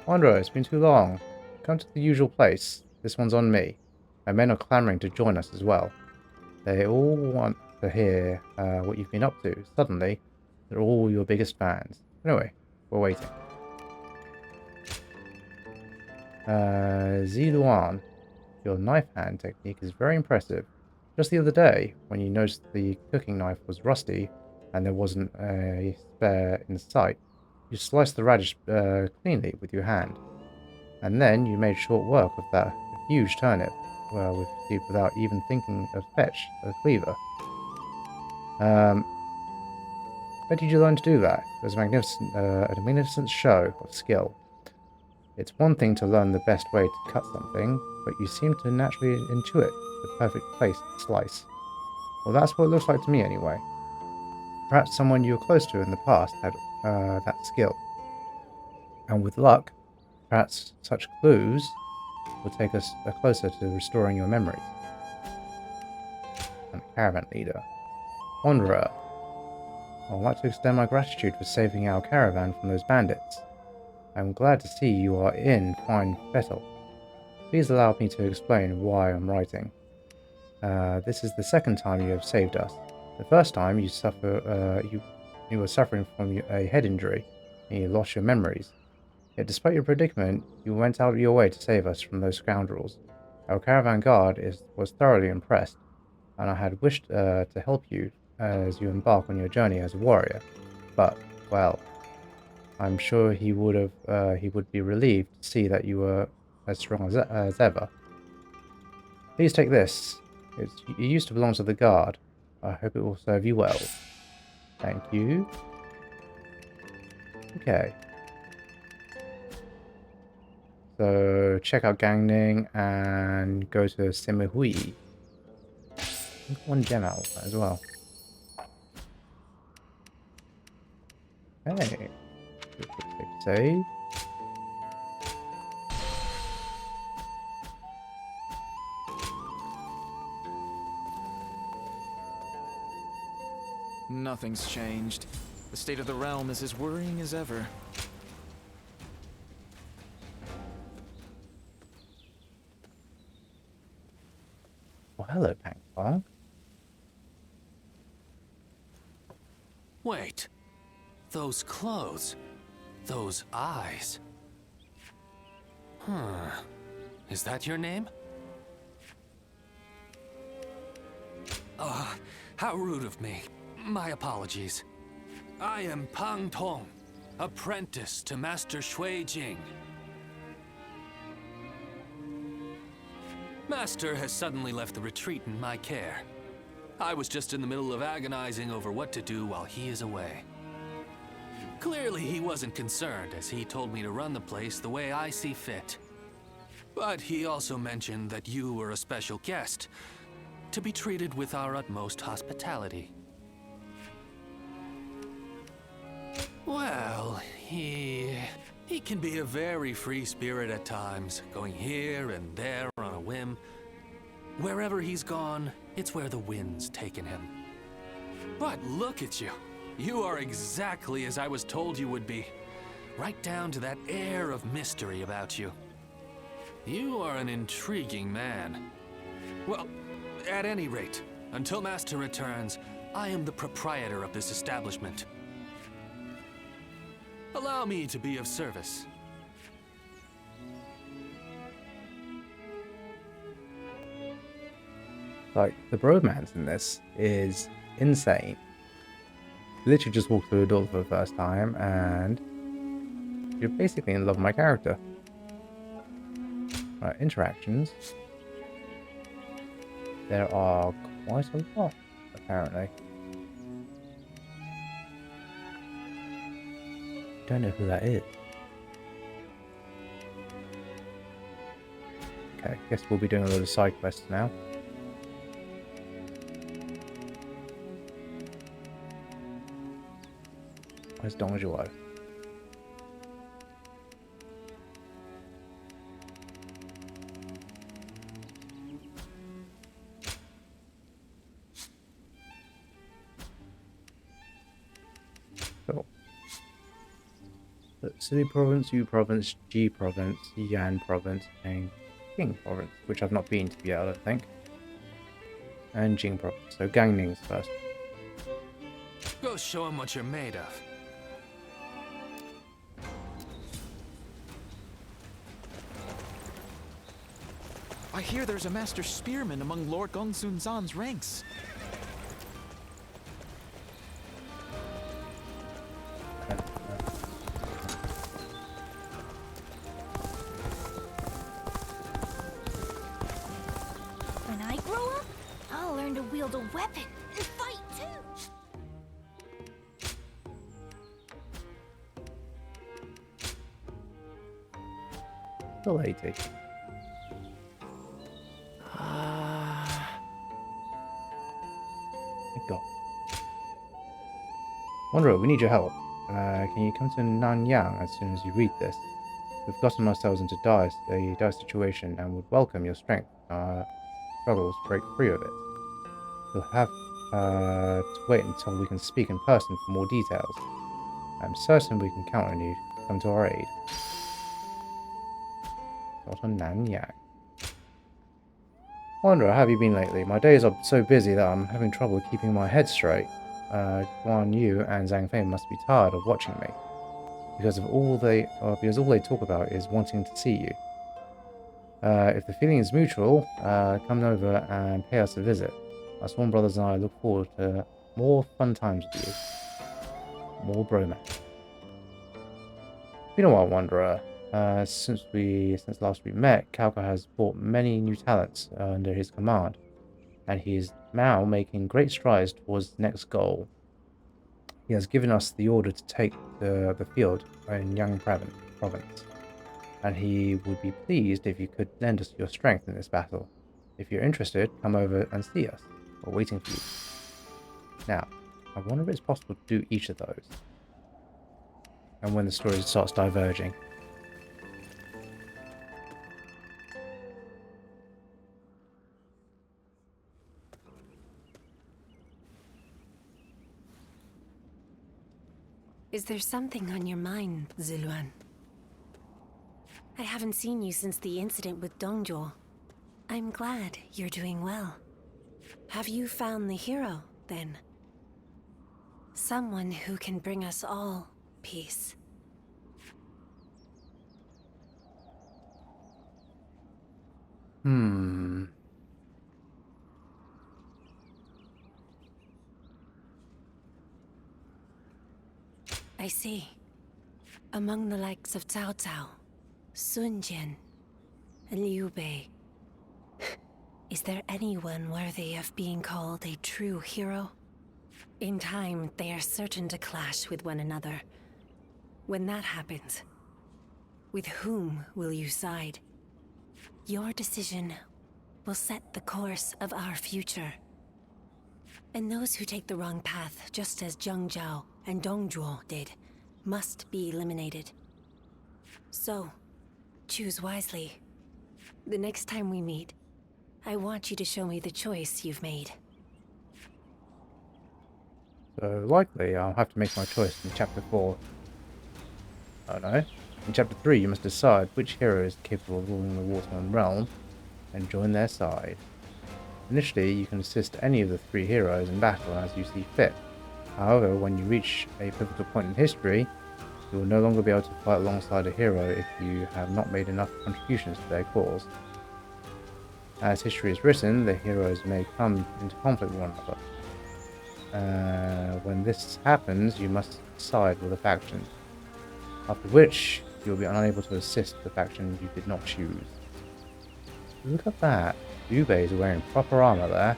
Wanderer, it's been too long. Come to the usual place. This one's on me. My men are clamoring to join us as well. They all want to hear what you've been up to. Suddenly, they're all your biggest fans. Anyway, we're waiting. Ziluan, your knife hand technique is very impressive. Just the other day, when you noticed the cooking knife was rusty and there wasn't a spare in sight, you sliced the radish cleanly with your hand. And then you made short work of that huge turnip without even thinking of fetch a cleaver. Where did you learn to do that? It was a magnificent show of skill. It's one thing to learn the best way to cut something, but you seem to naturally intuit the perfect place to slice. Well, that's what it looks like to me anyway. Perhaps someone you were close to in the past had that skill. And with luck, perhaps such clues will take us closer to restoring your memories. I'm a caravan leader. Wanderer, I would like to extend my gratitude for saving our caravan from those bandits. I'm glad to see you are in fine fettle. Please allow me to explain why I'm writing. This is the second time you have saved us. The first time you were suffering from a head injury and you lost your memories. Yet despite your predicament, you went out of your way to save us from those scoundrels. Our caravan guard was thoroughly impressed, and I had wished to help you as you embark on your journey as a warrior. But, well, I'm sure he would be relieved to see that you were as strong as ever. Please take this. It used to belong to the guard. I hope it will serve you well. Thank you. Okay. So check out Gang Ning and go to Simehui. One gem out of that as well. Hey. Quick save. Nothing's changed. The state of the realm is as worrying as ever. Well, hello, Pang Pong. Wait. Those clothes. Those eyes. Huh. Is that your name? How rude of me. My apologies. I am Pang Tong, apprentice to Master Shui Jing. Master has suddenly left the retreat in my care. I was just in the middle of agonizing over what to do while he is away. Clearly he wasn't concerned, as he told me to run the place the way I see fit. But he also mentioned that you were a special guest, to be treated with our utmost hospitality. Well, he can be a very free spirit at times, going here and there on a whim. Wherever he's gone, it's where the wind's taken him. But look at you. You are exactly as I was told you would be. Right down to that air of mystery about you. You are an intriguing man. Well, at any rate, until Master returns, I am the proprietor of this establishment. Allow me to be of service. Like, the bromance in this is insane. Literally just walked through a door for the first time, and you're basically in love with my character. Right, interactions. There are quite a lot, apparently. Don't know who that is. Okay, guess we'll be doing a load of side quests now. Where's Dong Zhuhe? Cool. So, City Province, Yu Province, Ji Province, Yan Province, and Ning Province, which I've not been to yet, I don't think. And Jing Province. So Gang Ning's first. Go show him what you're made of. I hear there's a master spearman among Lord Gong Sun Zan's ranks. When I grow up, I'll learn to wield a weapon and fight too. The lady. God. Wanderer, we need your help. Can you come to Nanyang as soon as you read this? We've gotten ourselves into a dire situation and would welcome your strength in our struggles to break free of it. We'll have to wait until we can speak in person for more details. I'm certain we can count on you to come to our aid. Got on Nanyang. Wanderer, how have you been lately? My days are so busy that I'm having trouble keeping my head straight. Guan Yu and Zhang Fei must be tired of watching me, because all they talk about is wanting to see you. If the feeling is mutual, come over and pay us a visit. Our sworn brothers and I look forward to more fun times with you. More bromance. Been a while, Wanderer. Since last we met, Cao Cao has brought many new talents under his command, and he is now making great strides towards the next goal. He has given us the order to take the field in Yang Province, and he would be pleased if you could lend us your strength in this battle. If you're interested, come over and see us. We're waiting for you. Now, I wonder if it's possible to do each of those, and when the story starts diverging. Is there something on your mind, Ziluan? I haven't seen you since the incident with Dongzhuo. I'm glad you're doing well. Have you found the hero, then? Someone who can bring us all peace. I see. Among the likes of Cao Cao, Sun Jian, and Liu Bei, is there anyone worthy of being called a true hero? In time, they are certain to clash with one another. When that happens, with whom will you side? Your decision will set the course of our future. And those who take the wrong path, just as Zhang Zhao and Dong Zhuo did, must be eliminated. So, choose wisely. The next time we meet, I want you to show me the choice you've made. So likely I'll have to make my choice in chapter 4. Oh no. In chapter 3 you must decide which hero is capable of ruling the Waterland realm and join their side. Initially you can assist any of the 3 heroes in battle as you see fit. However, when you reach a pivotal point in history, you will no longer be able to fight alongside a hero if you have not made enough contributions to their cause. As history is written, the heroes may come into conflict with one another. When this happens, you must side with a faction, after which you'll be unable to assist the faction you did not choose. Look at that! Liu Bei is wearing proper armor there.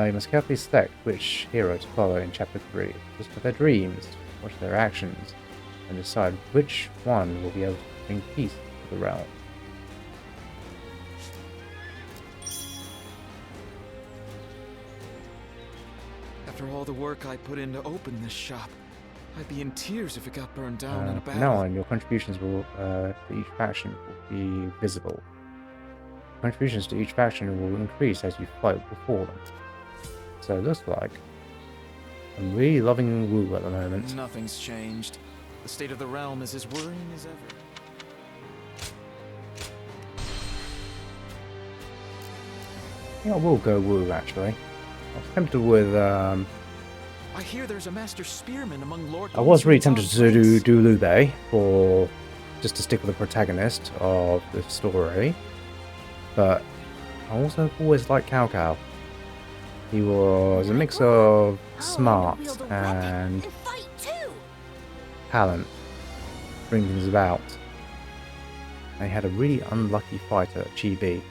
You must carefully select which hero to follow in chapter 3, just for their dreams, watch their actions, and decide which one will be able to bring peace to the realm. After all the work I put in to open this shop, I'd be in tears if it got burned down in a From battle. now on, your contributions will to each faction will be visible. Contributions to each faction will increase as you fight before them. So it looks like I'm really loving Wu at the moment. Nothing's changed. The state of the realm is as worrying as ever. I think I will go Wu actually. I was tempted with I hear there's a master spearman among Lord. I was really tempted to do Liu Bei for just to stick with the protagonist of the story, but I also always liked Cao Cao. He was a mix of smart and talent, bring things about. And he had a really unlucky fighter, Chi Bi.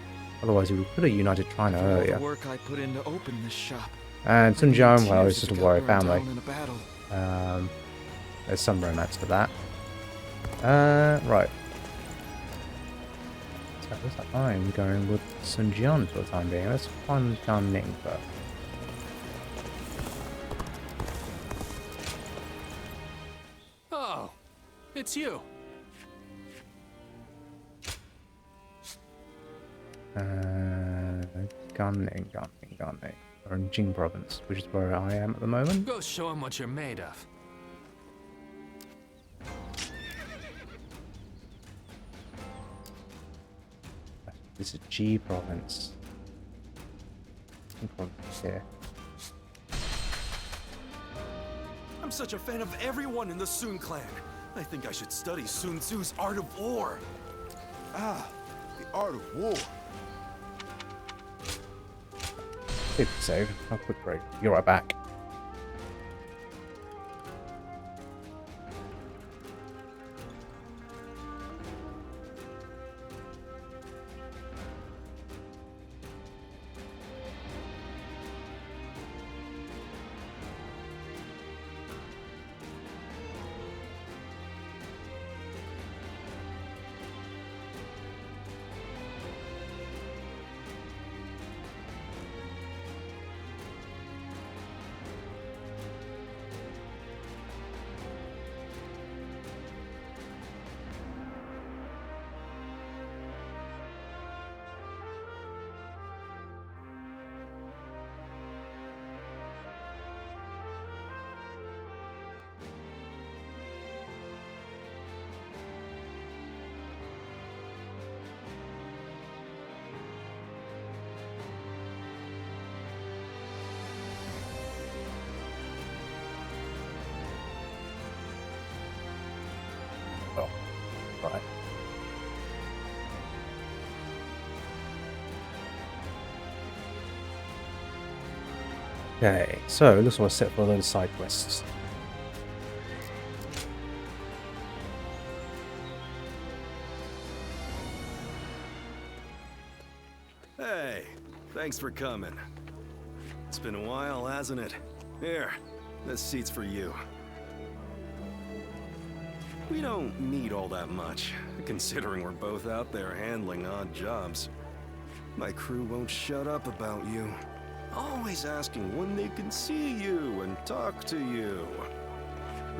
Otherwise, he could have united China earlier. The work I put in to open this shop. And Sun Jian, well, it's just a warrior burned family. down in a battle. There's some romance to that. Right. So it looks like I'm going with Sun Jian for the time being. Let's find Ning first. Oh, it's you. Gunning. We're in Jing Province, which is where I am at the moment. Go show him what you're made of. This is G Province. Jing Province here. I'm such a fan of everyone in the Sun clan. I think I should study Sun Tzu's Art of War. Ah, the Art of War. Quick save. A quick break. You're right back. Okay, so looks like we're set for a load of side quests. Hey, thanks for coming. It's been a while, hasn't it? Here, this seat's for you. We don't need all that much, considering we're both out there handling odd jobs. My crew won't shut up about you. Always asking when they can see you and talk to you.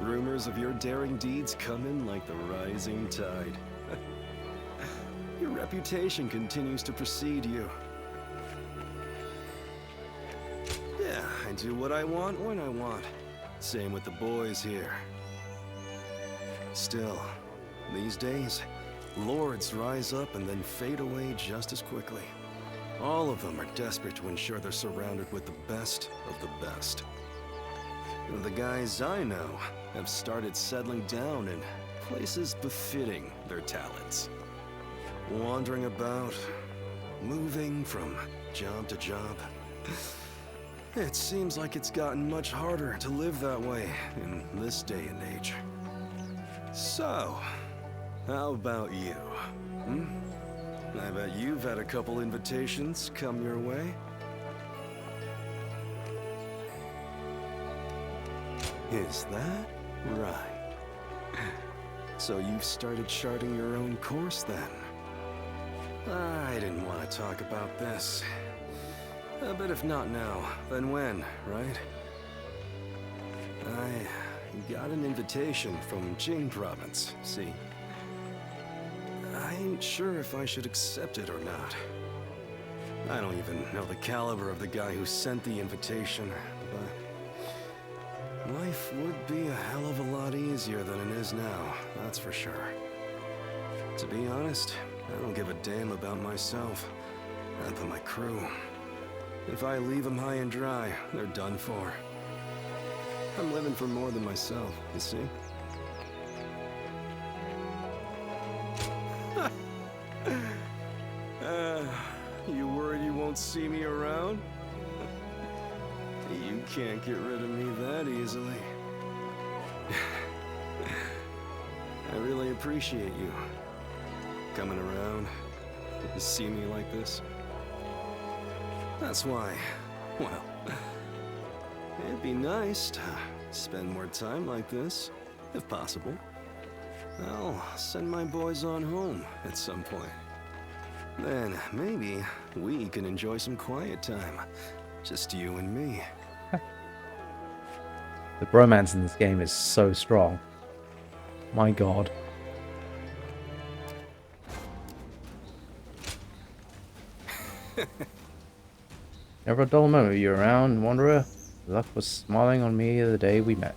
Rumors of your daring deeds come in like the rising tide. Your reputation continues to precede you. Yeah, I do what I want when I want. Same with the boys here. Still, these days, lords rise up and then fade away just as quickly. All of them are desperate to ensure they're surrounded with the best of the best. And the guys I know have started settling down in places befitting their talents. Wandering about, moving from job to job. It seems like it's gotten much harder to live that way in this day and age. So, how about you? I bet you've had a couple invitations come your way. Is that right? So you've started charting your own course then? I didn't want to talk about this. But if not now, then when, right? I got an invitation from Jing Province, see? I ain't sure if I should accept it or not. I don't even know the caliber of the guy who sent the invitation, but life would be a hell of a lot easier than it is now, that's for sure. To be honest, I don't give a damn about myself, but my crew. If I leave them high and dry, they're done for. I'm living for more than myself, you see? You worried you won't see me around? You can't get rid of me that easily. I really appreciate you coming around to see me like this. That's why, well, it'd be nice to spend more time like this, if possible. I'll send my boys on home at some point. Then maybe we can enjoy some quiet time. Just you and me. The bromance in this game is so strong. My god. Never a dull moment you around, Wanderer. Luck was smiling on me the day we met.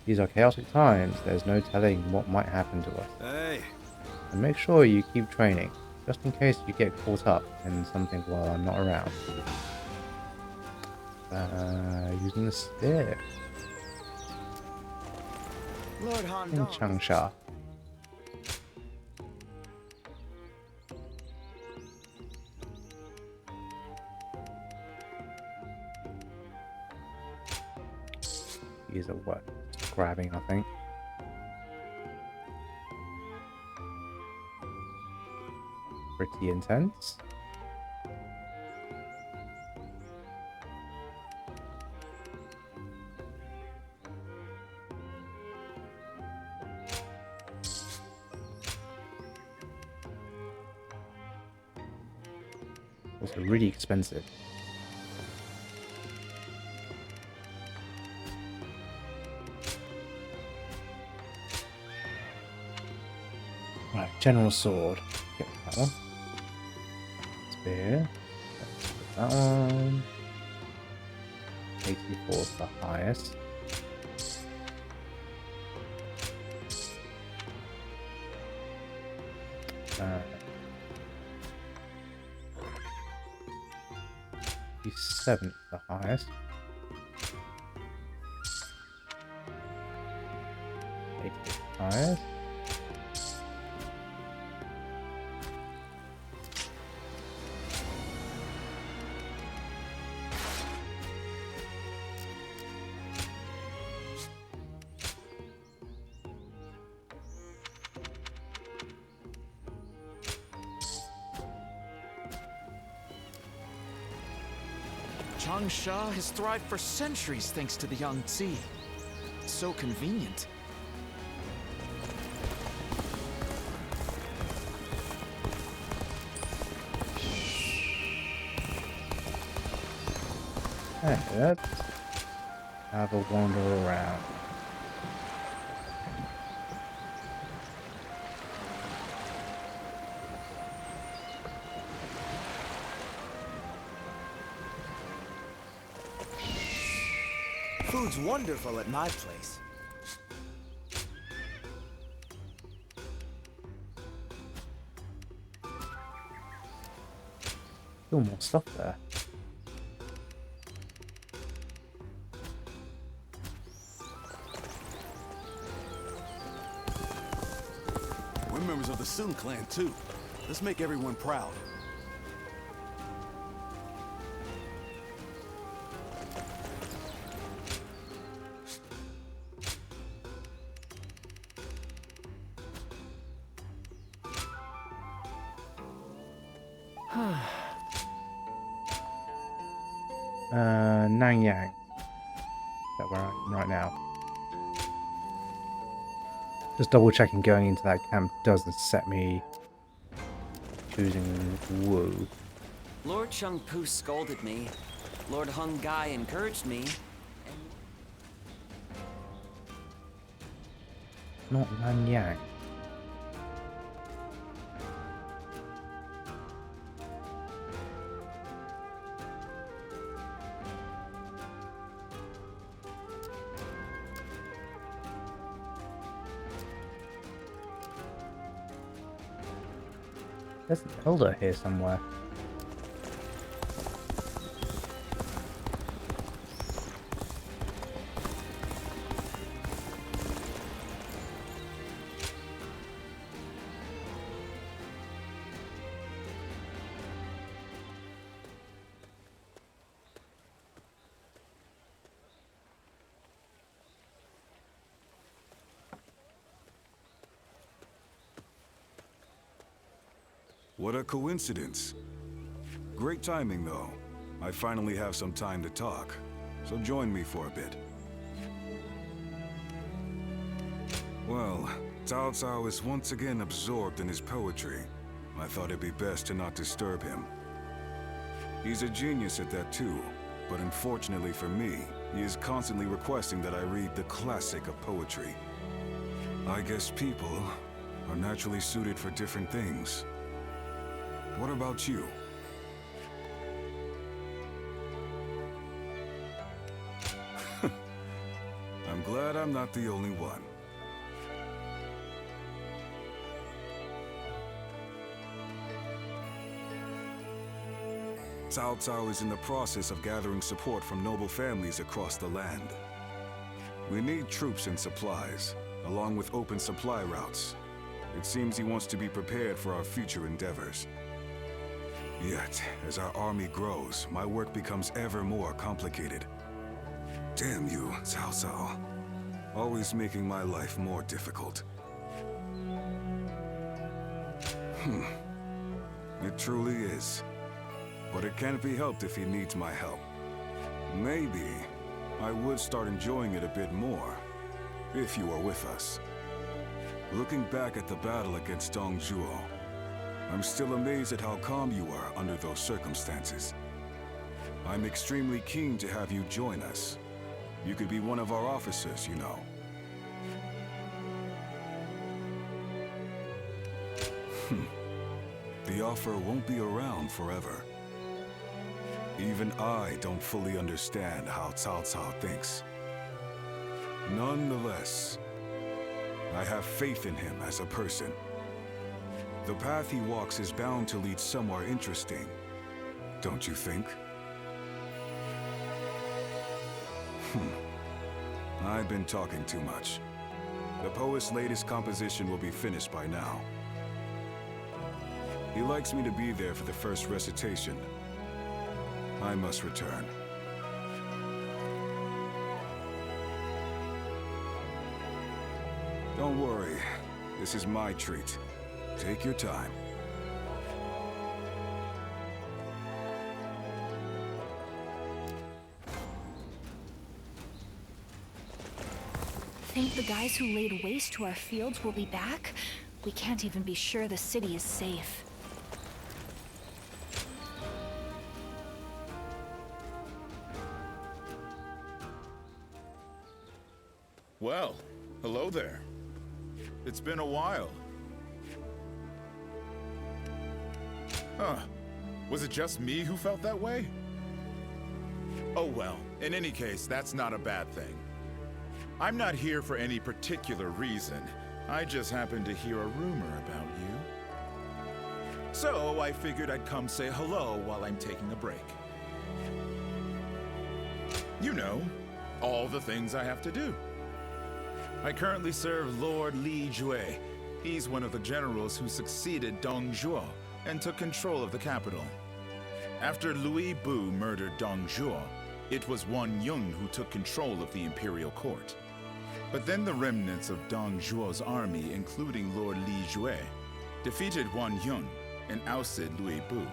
These are chaotic times. There's no telling what might happen to us. Hey. And make sure you keep training, just in case you get caught up in something while I'm not around. Using the stick. Lord Han In Dong. Changsha. These are what? Grabbing, I think. Pretty intense. Also really expensive. Right, General Sword. Get that one. Spear. Let's put that one. 84 is the highest. Seven is the highest. 80 is the highest. Changsha has thrived for centuries thanks to the Yangtze. It's so convenient. Hey, let's have a wander around. Food's wonderful at my place. Still more stuff there. We're members of the Sun clan too. Let's make everyone proud. Nanyang. That where I'm right now. Just double checking going into that camp doesn't set me choosing Wu. Lord Shang Pu scolded me. Lord Hung Gai encouraged me. Not Nanyang. There's an elder here somewhere. What a coincidence. Great timing, though. I finally have some time to talk, so join me for a bit. Well, Cao Cao is once again absorbed in his poetry. I thought it'd be best to not disturb him. He's a genius at that too, but unfortunately for me, he is constantly requesting that I read the classic of poetry. I guess people are naturally suited for different things. What about you? I'm glad I'm not the only one. Cao Cao is in the process of gathering support from noble families across the land. We need troops and supplies, along with open supply routes. It seems he wants to be prepared for our future endeavors. Yet, as our army grows, my work becomes ever more complicated. Damn you, Cao Cao. Always making my life more difficult. It truly is. But it can't be helped if he needs my help. Maybe I would start enjoying it a bit more, if you are with us. Looking back at the battle against Dong Zhuhe, I'm still amazed at how calm you were under those circumstances. I'm extremely keen to have you join us. You could be one of our officers, you know. The offer won't be around forever. Even I don't fully understand how Cao Cao thinks. Nonetheless, I have faith in him as a person. The path he walks is bound to lead somewhere interesting, don't you think? I've been talking too much. The poet's latest composition will be finished by now. He likes me to be there for the first recitation. I must return. Don't worry, this is my treat. Take your time. think the guys who laid waste to our fields will be back? We can't even be sure the city is safe. Well, hello there. It's been a while. Huh. Was it just me who felt that way? Oh well, in any case, that's not a bad thing. I'm not here for any particular reason. I just happened to hear a rumor about you. So I figured I'd come say hello while I'm taking a break. You know, all the things I have to do. I currently serve Lord Li Zhuhe. He's one of the generals who succeeded Dong Zhuo and took control of the capital. After Louis Bu murdered Dong Zhuo, it was Wan Yun who took control of the imperial court. But then the remnants of Dong Zhuo's army, including Lord Li Zhuhe, defeated Wan Yun and ousted Louis Bu,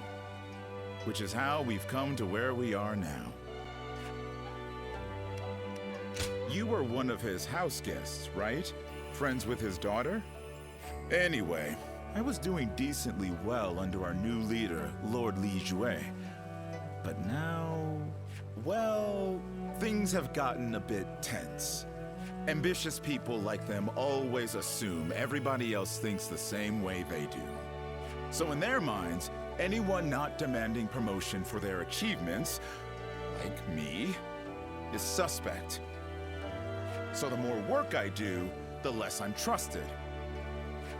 which is how we've come to where we are now. You were one of his house guests, right? Friends with his daughter? Anyway, I was doing decently well under our new leader, Lord Li Zhuhe. But now, well, things have gotten a bit tense. Ambitious people like them always assume everybody else thinks the same way they do. So in their minds, anyone not demanding promotion for their achievements, like me, is suspect. So the more work I do, the less I'm trusted.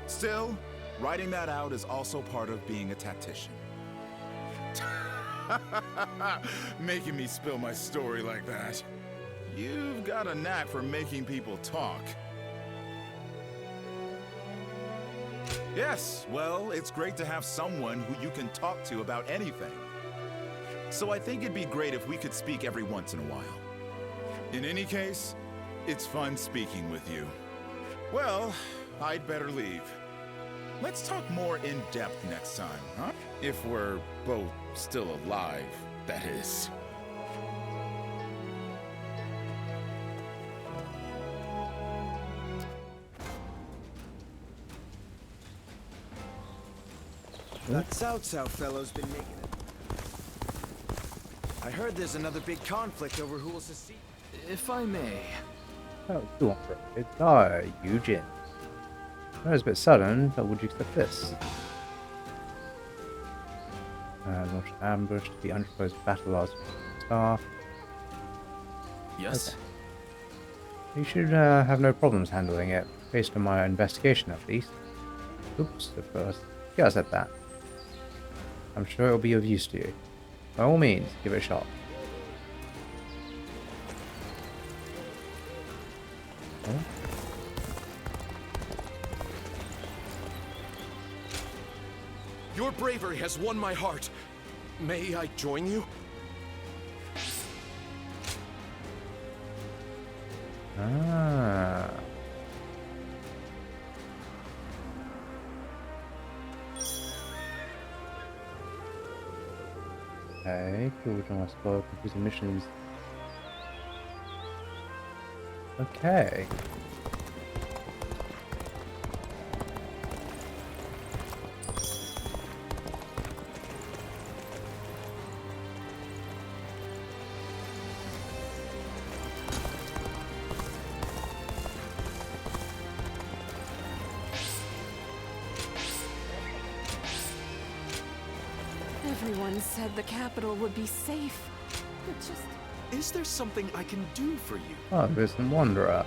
Still, writing that out is also part of being a tactician. Making me spill my story like that. You've got a knack for making people talk. Yes, well, it's great to have someone who you can talk to about anything. So I think it'd be great if we could speak every once in a while. In any case, it's fun speaking with you. Well, I'd better leave. Let's talk more in depth next time, huh? If we're both still alive, that is. That Cao Cao fellow's been making it. I heard there's another big conflict over who will succeed. If I may. Oh, go on for it. Eugene. That was a bit sudden, but would you accept this? Launch an ambush to the undisclosed battle last staff. Yes. Okay. You should have no problems handling it, based on my investigation at least. Oops, of course. Yeah, I said that. I'm sure it'll be of use to you. By all means, give it a shot. Oh. Your bravery has won my heart. May I join you? Ah. Okay, cool. Join my squad, completing missions. Okay. Everyone said the capital would be safe. But just... Is there something I can do for you? Oh, Wisdom Wanderer.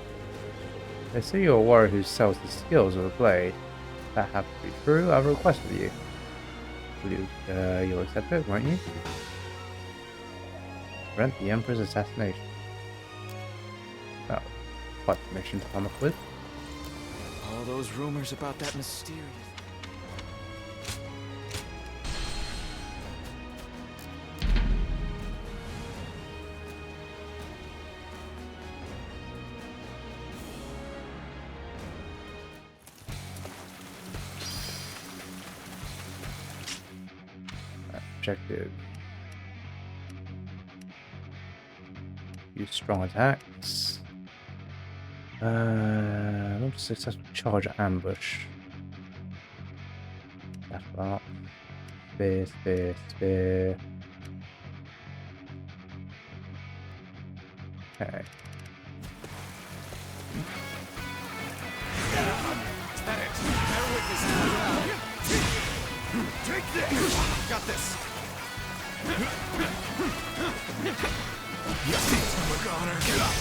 They see you're a warrior who sells the skills of a blade. If that happens to be true, I have a request for you. Will you, you'll accept it, won't you? Prevent the Emperor's assassination. Oh, quite the mission to come up with. All those rumors about that mysterious... Objective. Use strong attacks. Launch a successful charge ambush. Battle up. Spear, spear, spear. Okay. Take this! Got this! Yes, Morgana. Get up!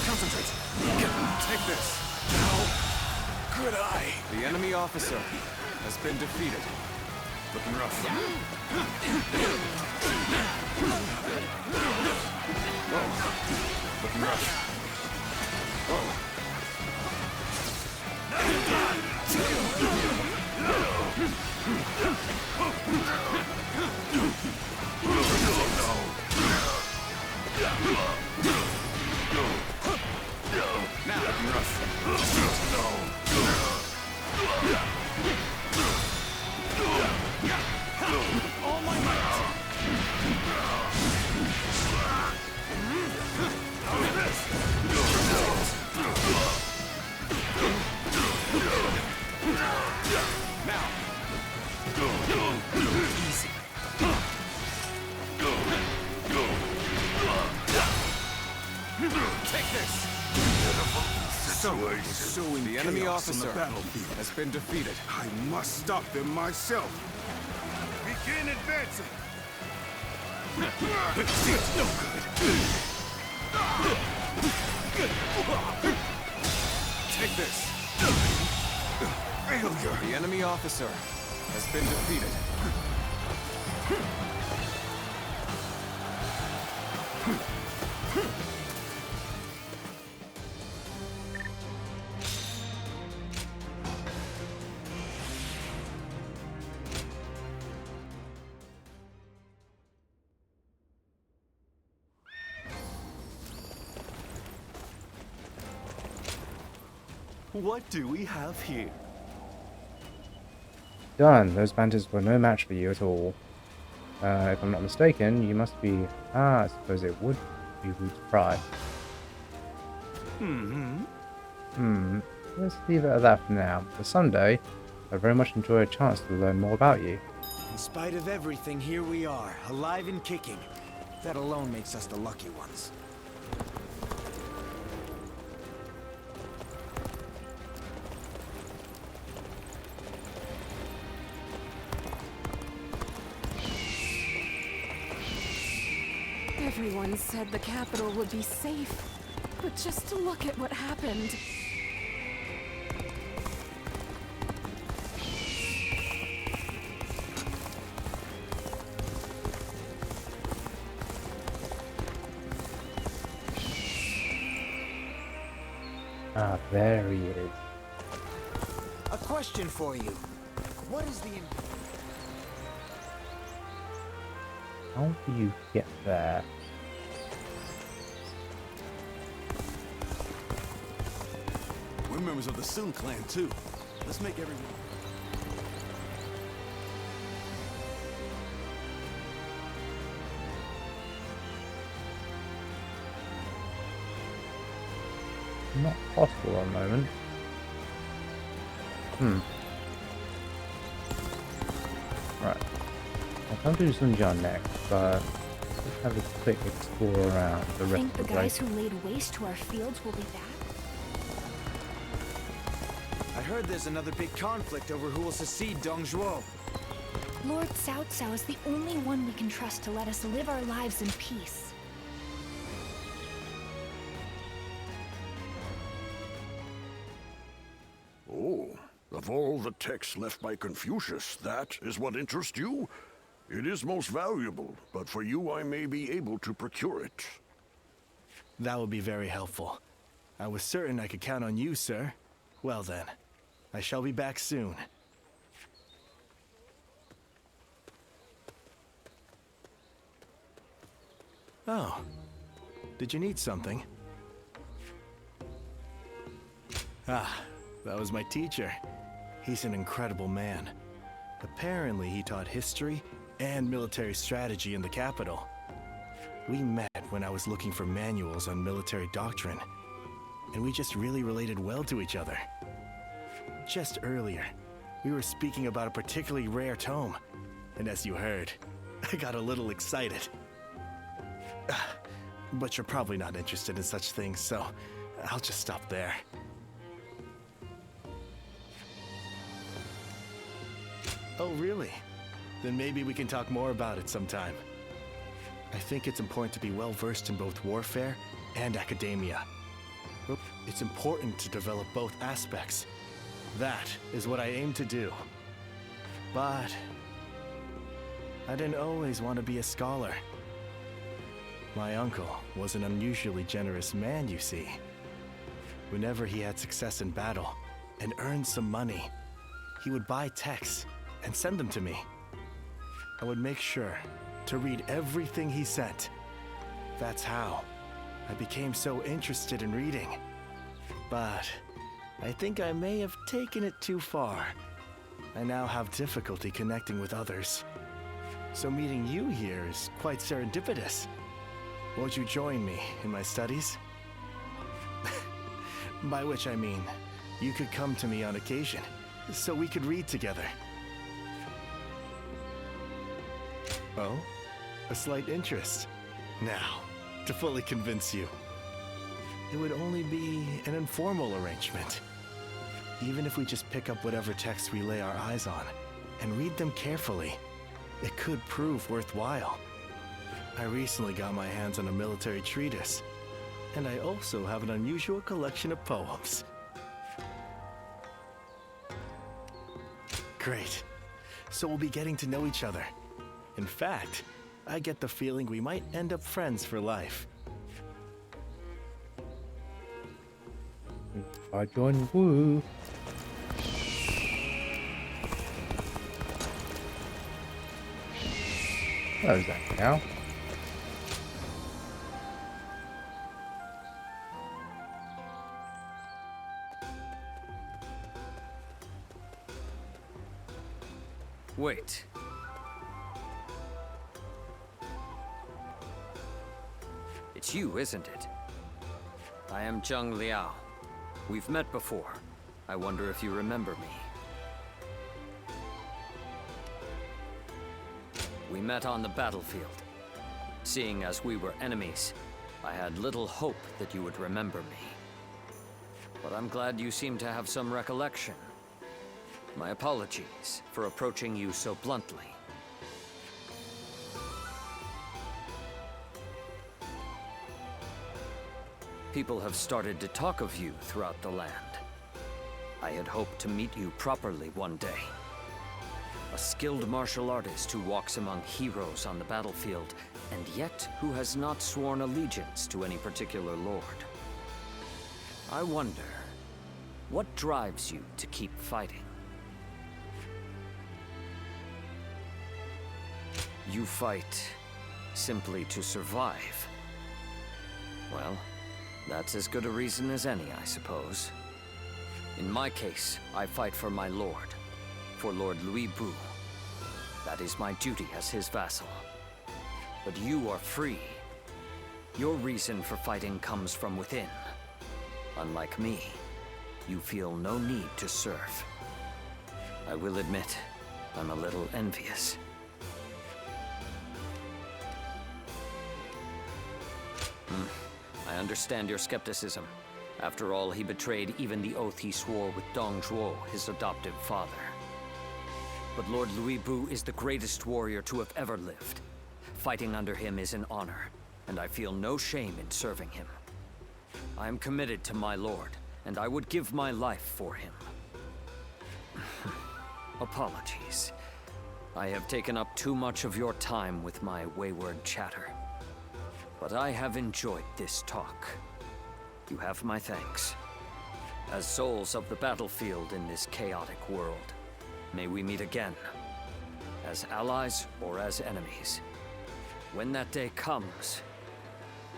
Concentrate. Take this. How could I? The enemy officer has been defeated. Looking rough. Whoa. Looking rough. Now looking rough. All my might. How's this? Now. Easy. Take this. The enemy officer has been defeated. I must stop them myself. Begin advancing. It's no good. Take this. Failure. The enemy officer has been defeated. What do we have here? Done. Those banters were no match for you at all. If I'm not mistaken, you must be... I suppose it would be Root Pride. Let's leave it at that for now. For someday, I'd very much enjoy a chance to learn more about you. In spite of everything, here we are, alive and kicking. That alone makes us the lucky ones. Everyone said the capital would be safe, but just to look at what happened. Ah, there he is. A question for you. What is the... How do you get there? We're members of the Sun clan, too. Let's make everyone... Not possible at the moment. Right. I'll come to Sunjian next, but let's have a quick explore around the rest Think of the the guys place. who laid waste to our fields will be back? I heard there's another big conflict over who will succeed Dong Zhuo. Lord Cao Cao is the only one we can trust to let us live our lives in peace. Oh, of all the texts left by Confucius, that is what interests you? It is most valuable, but for you I may be able to procure it. That would be very helpful. I was certain I could count on you, sir. Well then, I shall be back soon. Oh, did you need something? Ah, that was my teacher. He's an incredible man. Apparently, he taught history and military strategy in the capital. We met when I was looking for manuals on military doctrine, and we just really related well to each other. Just earlier, we were speaking about a particularly rare tome, and as you heard, I got a little excited. But you're probably not interested in such things, so I'll just stop there. Oh, really? Then maybe we can talk more about it sometime. I think it's important to be well-versed in both warfare and academia. It's important to develop both aspects. That is what I aim to do. But I didn't always want to be a scholar. My uncle was an unusually generous man, you see. Whenever he had success in battle and earned some money, he would buy texts and send them to me. I would make sure to read everything he sent. That's how I became so interested in reading. But I think I may have taken it too far. I now have difficulty connecting with others. So meeting you here is quite serendipitous. Won't you join me in my studies? By which I mean, you could come to me on occasion, so we could read together. Oh? A slight interest. Now, to fully convince you, it would only be an informal arrangement. Even if we just pick up whatever text we lay our eyes on and read them carefully, it could prove worthwhile. I recently got my hands on a military treatise, and I also have an unusual collection of poems. Great. So we'll be getting to know each other. In fact, I get the feeling we might end up friends for life. I join Wu. Hello, Zhang now. Wait. It's you, isn't it? I am Zhang Liao. We've met before. I wonder if you remember me. We met on the battlefield. Seeing as we were enemies, I had little hope that you would remember me. But I'm glad you seem to have some recollection. My apologies for approaching you so bluntly. People have started to talk of you throughout the land. I had hoped to meet you properly one day. A skilled martial artist who walks among heroes on the battlefield, and yet who has not sworn allegiance to any particular lord. I wonder, what drives you to keep fighting? You fight simply to survive. Well, that's as good a reason as any, I suppose. In my case, I fight for my lord, for Lord Louis Bu. That is my duty as his vassal. But you are free. Your reason for fighting comes from within. Unlike me, you feel no need to serve. I will admit, I'm a little envious. I understand your skepticism. After all, he betrayed even the oath he swore with Dong Zhuhe, his adoptive father. But Lord Louis Bu is the greatest warrior to have ever lived. Fighting under him is an honor, and I feel no shame in serving him. I am committed to my lord, and I would give my life for him. Apologies. I have taken up too much of your time with my wayward chatter. But I have enjoyed this talk. You have my thanks. As souls of the battlefield in this chaotic world, may we meet again, as allies or as enemies. When that day comes,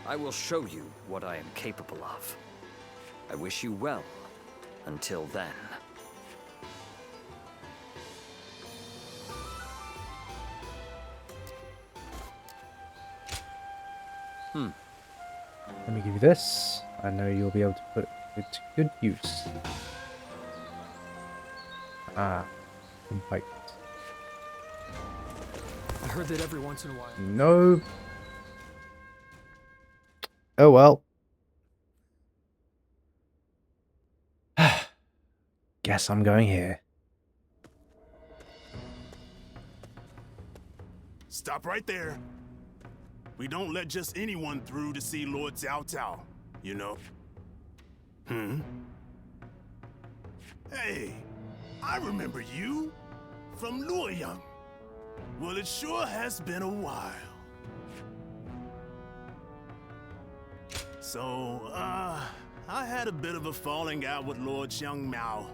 I will show you what I am capable of. I wish you well until then. Let me give you this. I know you'll be able to put it to good use. Ah, complete. I heard that every once in a while. No. Oh well. Guess I'm going here. Stop right there. We don't let just anyone through to see Lord Cao Cao, you know? Hey, I remember you from Luoyang. Well, it sure has been a while. So, I had a bit of a falling out with Lord Xiang Mao.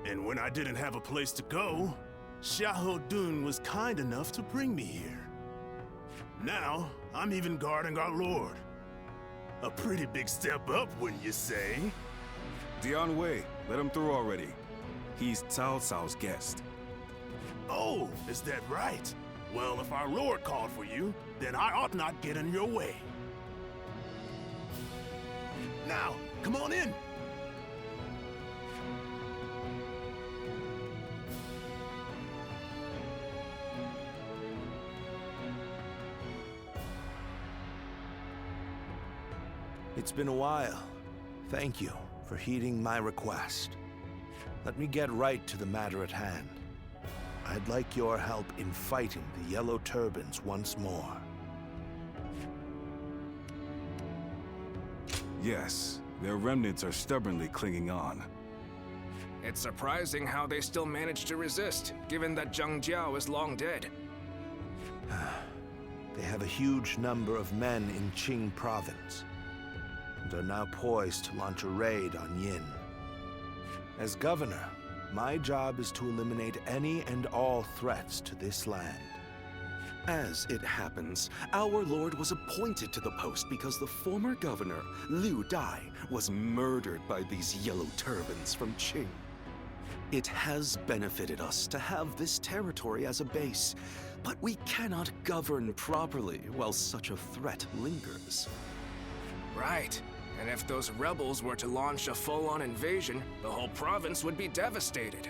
And when I didn't have a place to go, Xiahou Dun was kind enough to bring me here. Now, I'm even guarding our lord. A pretty big step up, wouldn't you say? Dian Wei, let him through already. He's Cao Cao's guest. Oh, is that right? Well, if our lord called for you, then I ought not get in your way. Now, come on in. It's been a while. Thank you for heeding my request. Let me get right to the matter at hand. I'd like your help in fighting the Yellow Turbans once more. Yes, their remnants are stubbornly clinging on. It's surprising how they still manage to resist, given that Zhang Jiao is long dead. They have a huge number of men in Qing Province, and are now poised to launch a raid on Yin. As governor, my job is to eliminate any and all threats to this land. As it happens, our lord was appointed to the post because the former governor, Liu Dai, was murdered by these yellow turbans from Qing. It has benefited us to have this territory as a base, but we cannot govern properly while such a threat lingers. Right. And if those rebels were to launch a full-on invasion, the whole province would be devastated.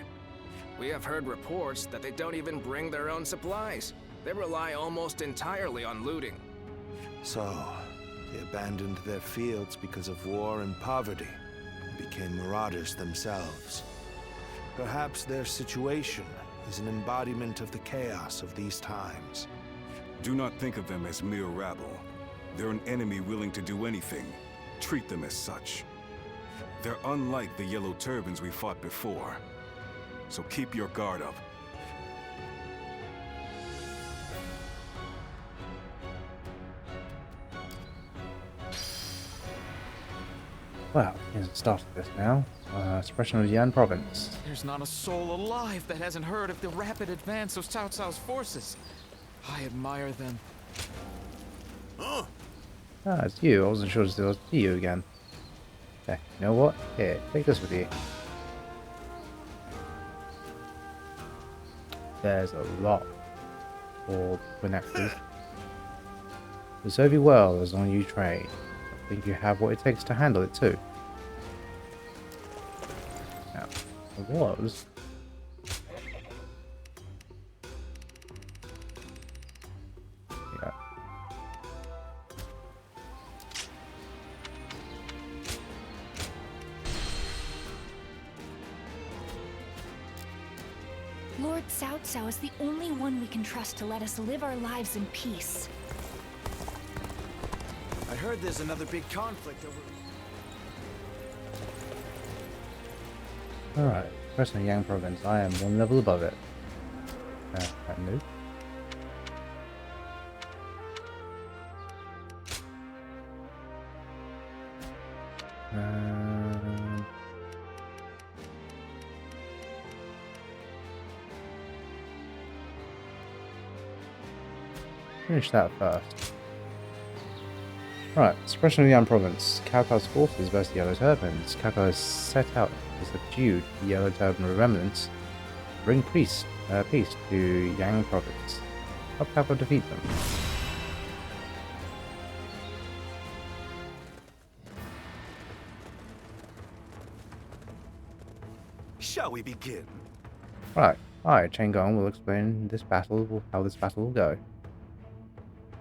We have heard reports that they don't even bring their own supplies. They rely almost entirely on looting. So, they abandoned their fields because of war and poverty, and became marauders themselves. Perhaps their situation is an embodiment of the chaos of these times. Do not think of them as mere rabble. They're an enemy willing to do anything. Treat them as such. They're unlike the Yellow Turbans we fought before. So keep your guard up. Well, we can start this now. Suppression of Yan Province. There's not a soul alive that hasn't heard of the rapid advance of Cao Cao's forces. I admire them. Huh? Ah, it's you. I wasn't sure it was you again. Okay, you know what? Here, take this with you. There's a lot for connectors. Will serve you well as long as you train. I think you have what it takes to handle it too. Now, it was. Yeah. Lord Cao Cao is the only one we can trust to let us live our lives in peace. I heard there's another big conflict over... Alright, Suppression of Yan Province. I am one level above it. No. Finish that first. Right, Suppression of Yan Province. Cao Cao's forces versus Yellow Turbans. Cao Cao has set out to subdue the Yellow Turban remnants, bring peace to Yang Province. Help Cao Cao defeat them. Shall we begin? Right. Alright, Chen Gong will explain how this battle will go.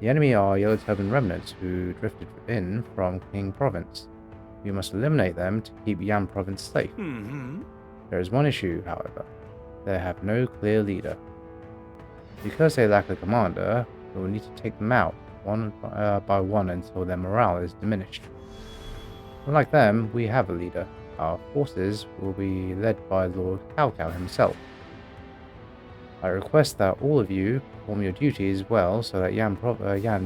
The enemy are Yellow Turban remnants who drifted in from Ning Province. We must eliminate them to keep Yan Province safe. There is one issue, however. They have no clear leader. Because they lack a commander, we will need to take them out one by one until their morale is diminished. Unlike them, we have a leader. Our forces will be led by Lord Cao Cao himself. I request that all of you perform your duties well so that Yan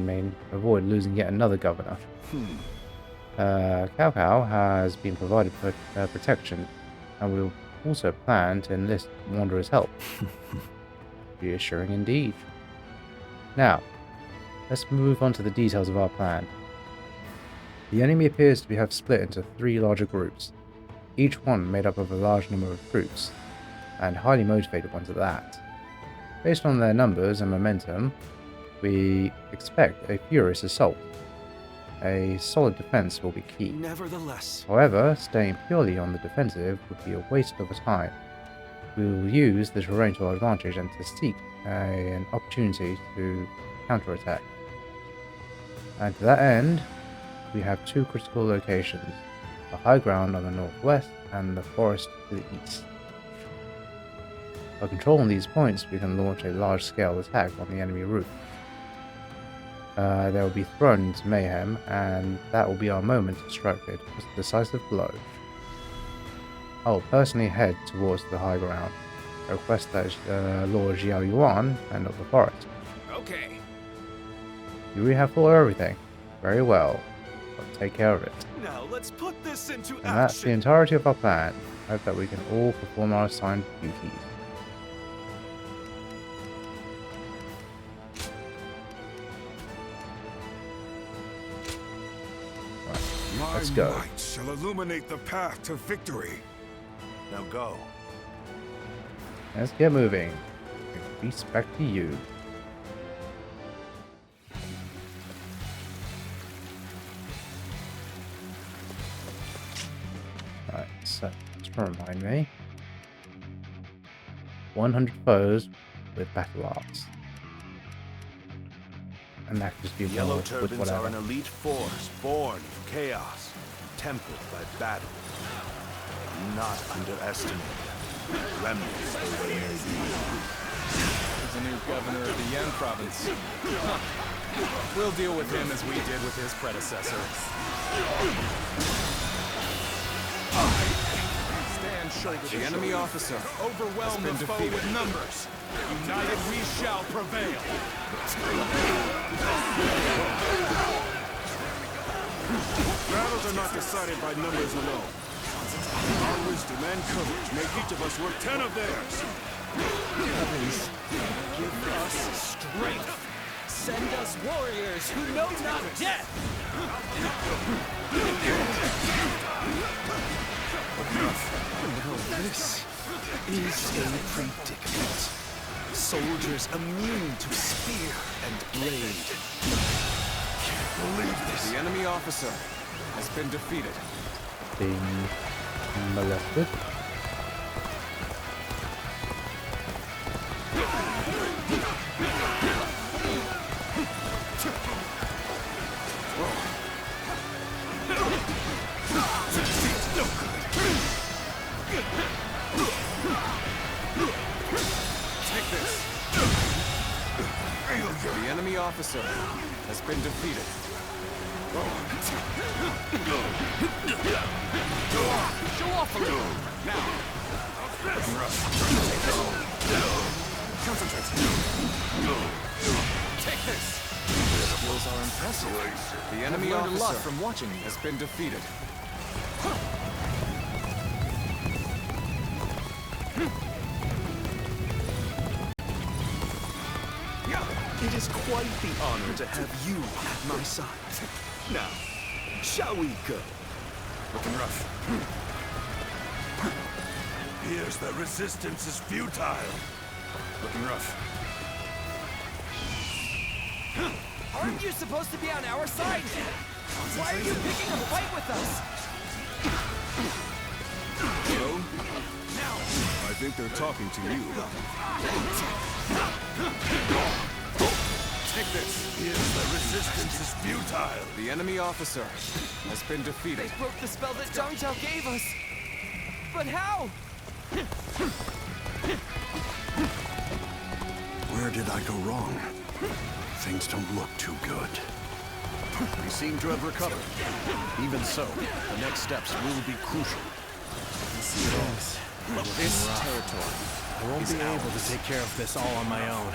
may avoid losing yet another governor. Cao Cao has been provided protection, and we will also plan to enlist Wanderer's help. Reassuring indeed. Now, let's move on to the details of our plan. The enemy appears to have split into 3 larger groups, each one made up of a large number of troops, and highly motivated ones at that. Based on their numbers and momentum, we expect a furious assault. A solid defense will be key. Nevertheless, however, staying purely on the defensive would be a waste of time. We will use the terrain to our advantage and to seek an opportunity to counterattack. And to that end, we have 2 critical locations, the high ground on the northwest and the forest to the east. By controlling these points, we can launch a large-scale attack on the enemy route. They will be thrown into mayhem, and that will be our moment to strike a decisive blow. I will personally head towards the high ground. I request that Lord Xiahou Yuan handle the forest. Okay. You really have thought of everything. Very well. I'll take care of it. Now let's put this into action. And that's the entirety of our plan. I hope that we can all perform our assigned duties. Let's go. My light shall illuminate the path to victory. Now go. Let's get moving. Peace back to you. Right, so just to remind me. 100 foes with battle arts. And that could just be Yellow with Turbans are whatever. an elite force born of chaos, tempered by battle. Not underestimated. Remnants though they may be. There's a new governor of the Yan Province. We'll deal with him as we did with his predecessor. Stand shoulder to The enemy shoulder. officer Overwhelm the foe defeated. with numbers. United we shall prevail. Battles are not decided by numbers alone. Our wisdom and courage make each of us worth 10 of theirs. Heavens, give us strength. Send us warriors who know not death. Now this is a predicament. Soldiers immune to spear and blade. Can't believe this. The enemy officer has been defeated. Being molested. Take this. The enemy officer has been defeated. Show off a little. Now. Concentrate. Take this. Your skills are impressive. The enemy I've learned a lot officer from watching you. has been defeated. It is quite the honor to have you at my side. Now, shall we go? Looking rough. Appears that resistance is futile. Looking rough. Aren't you supposed to be on our side? Why are you picking a fight with us? Zhou, Now, think they're talking to you. Take this. Yes, the resistance is futile. The enemy officer has been defeated. They broke the spell that Cao Cao gave us. But how? Where did I go wrong? Things don't look too good. We seem to have recovered. Even so, the next steps will be crucial. This territory, I won't be able to take care of this all on my own.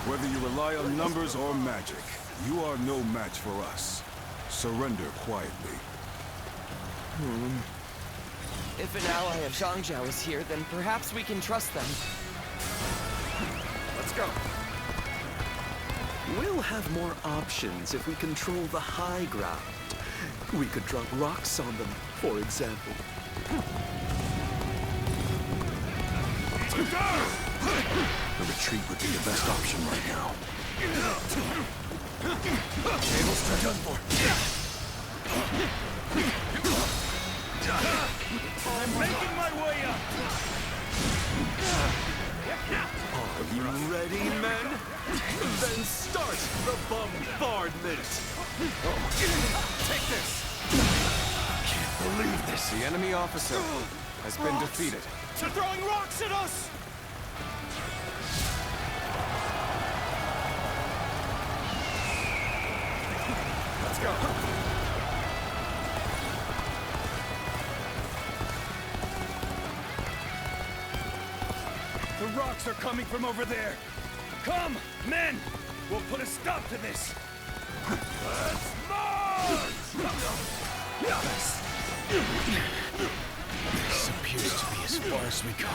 Whether you rely on numbers or magic, you are no match for us. Surrender quietly. If an ally of Zhang Zhao is here, then perhaps we can trust them. Let's go. We'll have more options if we control the high ground. We could drop rocks on them, for example. The retreat would be the best option right now. Tables are done for. I'm making my way up. Are you ready, men? Then start the bombardment! Take this! Can't believe this! The enemy officer has been defeated. They're throwing rocks at us! Let's go! The rocks are coming from over there! Come, men! We'll put a stop to this! Let's march! This appears to be as far as we go.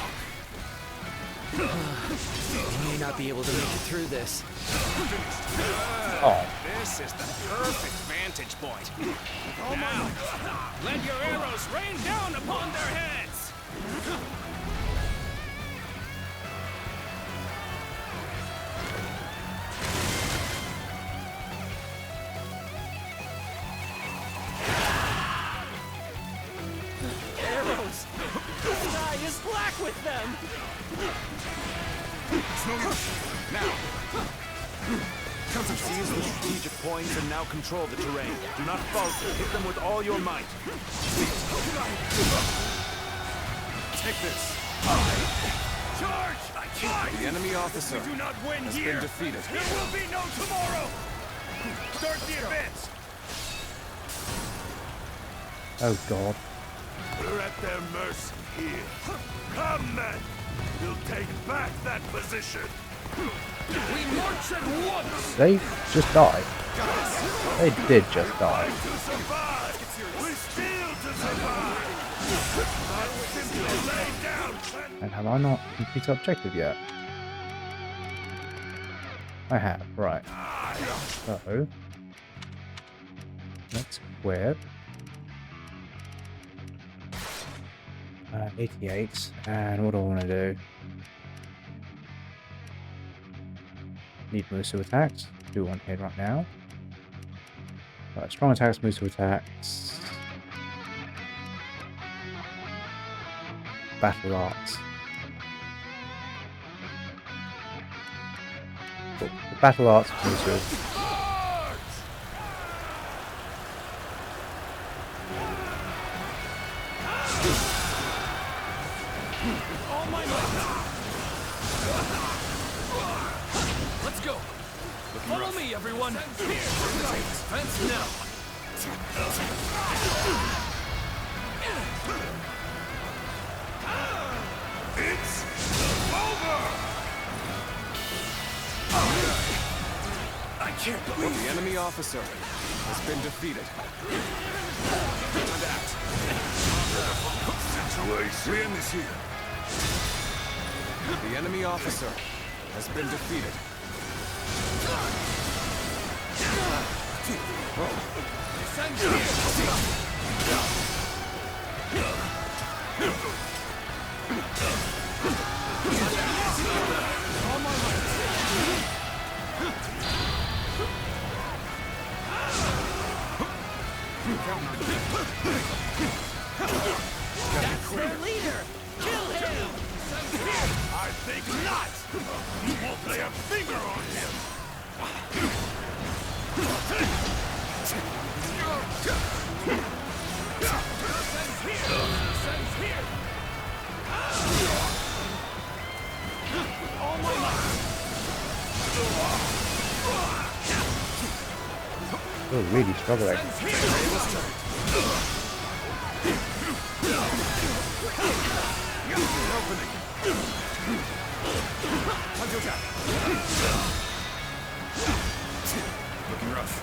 We may not be able to make it through this. Oh. This is the perfect vantage point. Now, let your arrows rain down upon their heads! Arrows! The sky is black with them! Now! Seize the strategic points and now control the terrain. Do not falter. Hit them with all your might. Take this. Charge! The enemy officer We do not win has here. been defeated. There will be no tomorrow! Start the advance! Oh god. We're at their mercy here. Come, men! We'll take back that position. We march at once! They just died. They did just die. To survive! We steal to survive! Not simply lay down. And have I not completed objective yet? I have, right. So let's equip 88, and what do I want to do? Need moves to attacks. Do one here right now. Right, strong attacks, moves to attacks. Battle arts. Cool. The battle arts moves to All my might! Let's go! Follow me, everyone! Fence now! It's over! I can't believe the enemy officer has been defeated. We end this here. The enemy officer has been defeated. That's their leader! Kill him! not! You won't lay a finger on him! All my might! Oh, really struggling. Looking rough.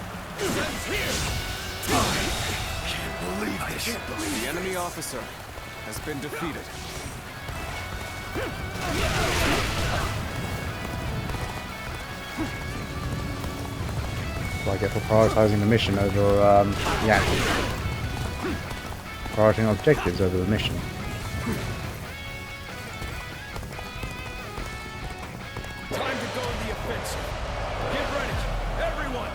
I can't believe The enemy officer has been defeated. So I get for prioritizing the mission over the action. Prioritizing objectives over the mission. Time to go on the offensive. Get ready, everyone!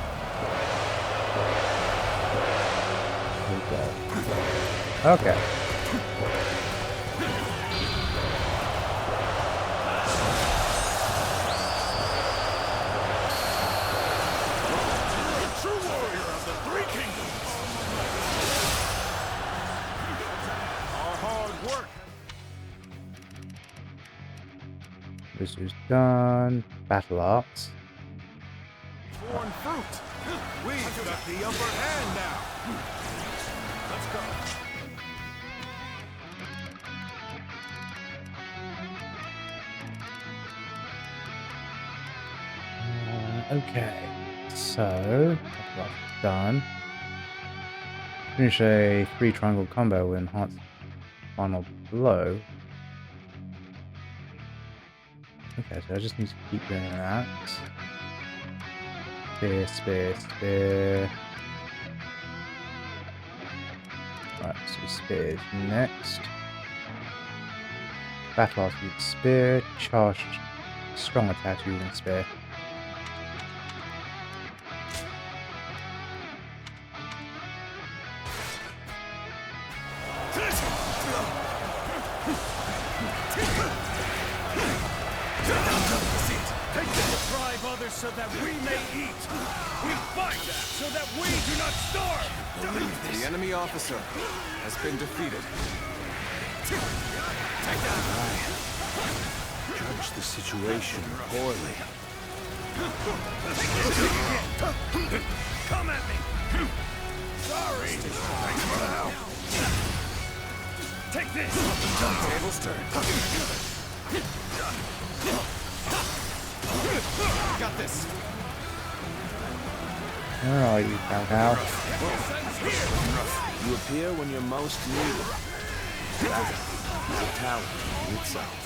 Okay. True warrior of the Three Kingdoms! Our hard work! This is done. Battle arts. Born fruit! We've got the upper hand now! Let's go! Okay, so that's done. Finish a 3-triangle combo with enhanced final blow. Okay, so I just need to keep doing that. Spear, spear, spear. Right, so spear is next. Battle arts using spear, charged strong attack using spear. Deprive others so that we may eat. We fight so that we do not starve. The enemy officer has been defeated. judge the situation poorly. Come at me. Sorry. Thanks for the help. Take this. Table's turn. Got this. Where are you, Cao Cao? You appear when you're most needed. That is a talent in itself.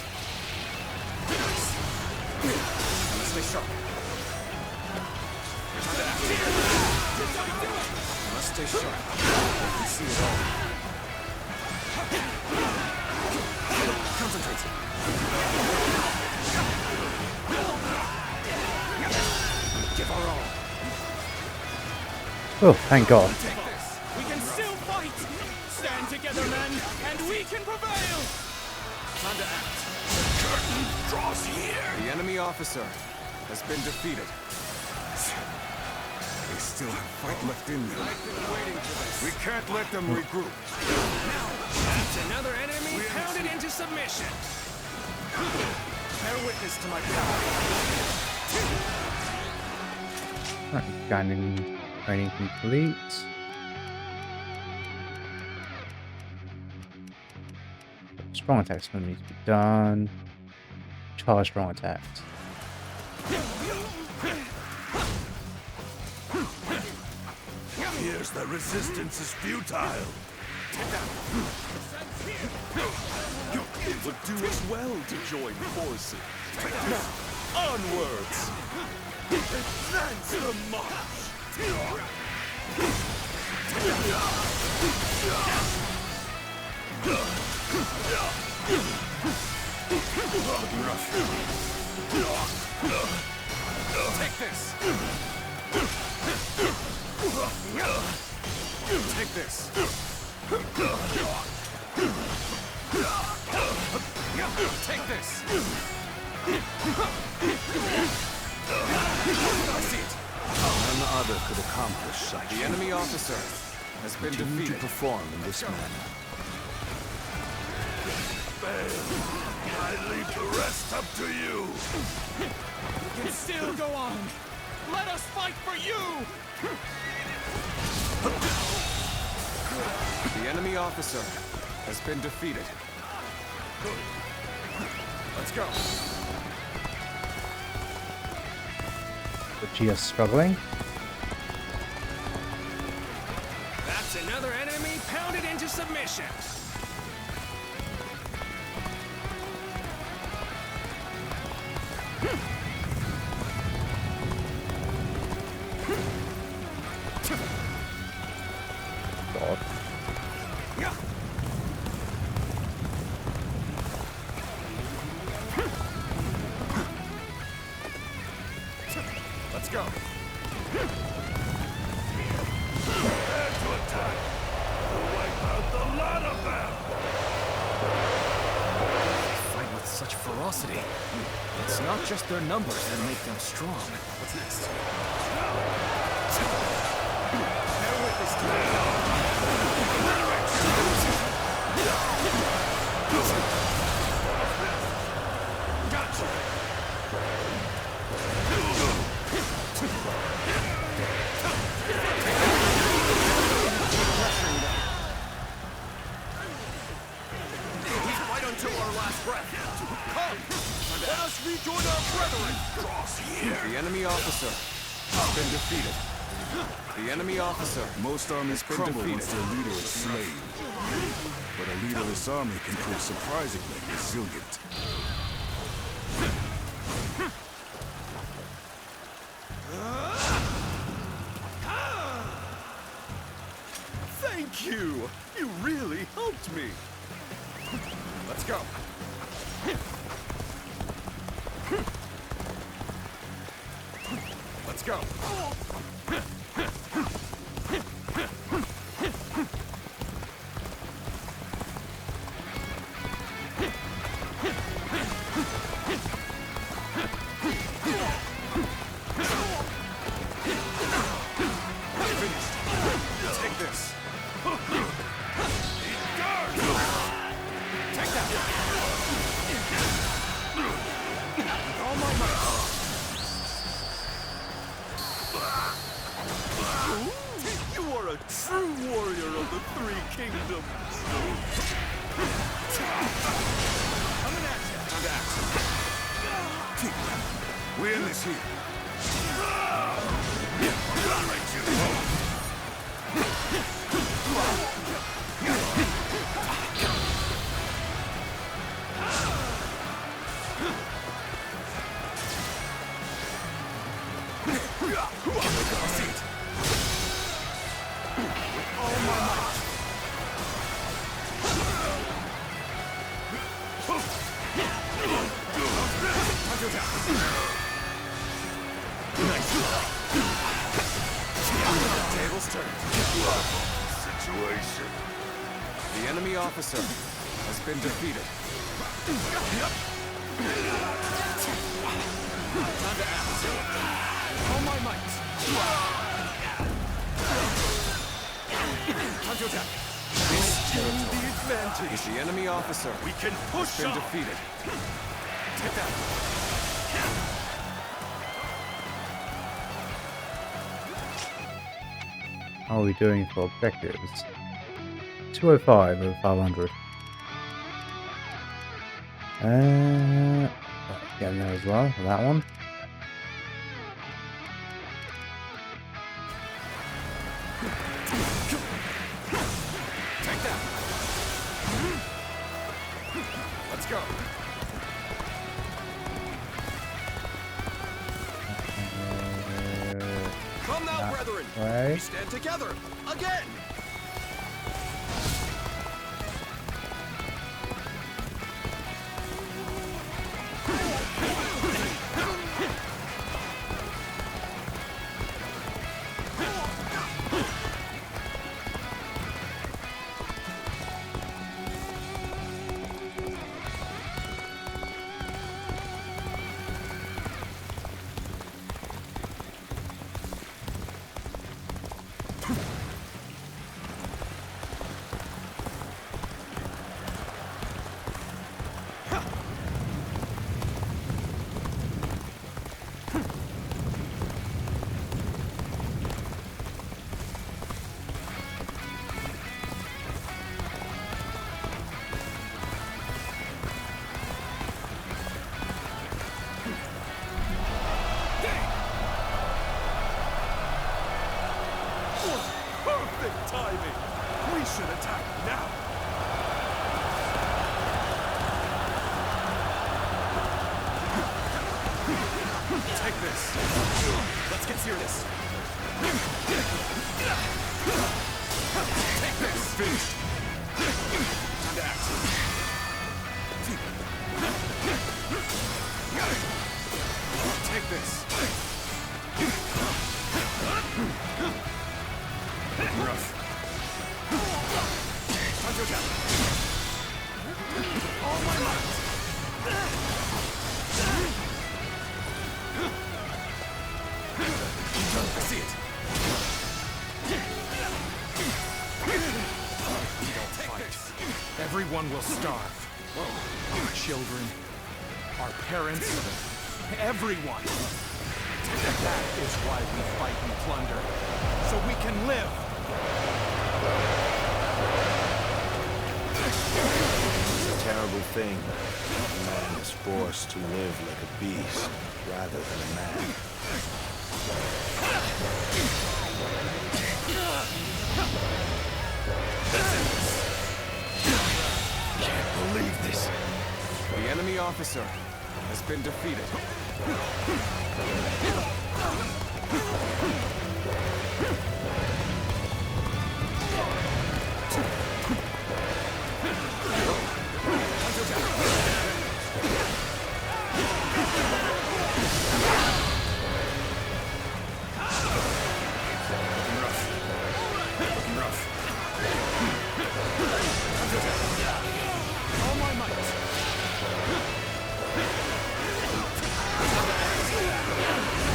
Stay sharp. Must stay sharp. I can see it all. Concentrate. Give our all. Oh, thank God. We can still fight. Stand together, men, and we can prevail. Time to act. Curtain draws here. The enemy officer has been defeated. They still have fight left in them. We can't let them regroup. That's another enemy pounded into submission. Bear witness to my power. Right, gaining training complete. Strong attacks still need to be done. Charge strong attacks. Here's the resistance is futile. It would do us well to join forces. Now, onwards! Advance the march! Take this. Take this. Take this. None other could accomplish such. The enemy officer has been Continue defeated. to perform in this manner. I leave the rest up to you. We can still go on. Let us fight for you! The enemy officer has been defeated. Let's go. But Jia struggling. That's another enemy pounded into submission. God. Let's go. Prepare to attack. We'll wipe out the lot of them. They fight with such ferocity. It's not just their numbers that make them strong. What's next? Bear witness to it. Gotcha. Fight until our last breath. Come! Let us rejoin our brethren! Cross here. The enemy officer has been defeated. The enemy officer. Most armies been crumble defeated. once their leader is slain. But a leaderless army can prove surprisingly resilient. Thank you! You really helped me! Let's go. Let's go. Take this. Take that. All my might. You are a true warrior of the Three Kingdoms! Coming at you. We end this here. I'll let you go. Tables turned. Situation. The enemy officer has been defeated. Time to act. All my might. Time to attack. This territory is the enemy officer. We can push has been on. defeated. Take that. How are we doing for objectives? 205 over 500. Getting there as well, that one. Take that. Let's go. Come now, brethren! way. We stand together! Again! this. Let's get serious. Take this. Finished. Time to act. Take this. Rough. Hunter down. All my might. I see it. We don't fight. Everyone will starve. Our children, our parents, everyone. That is why we fight and plunder. So we can live. It's a terrible thing. A man is forced to live like a beast rather than a man. Can't believe this. The enemy officer has been defeated. All my might.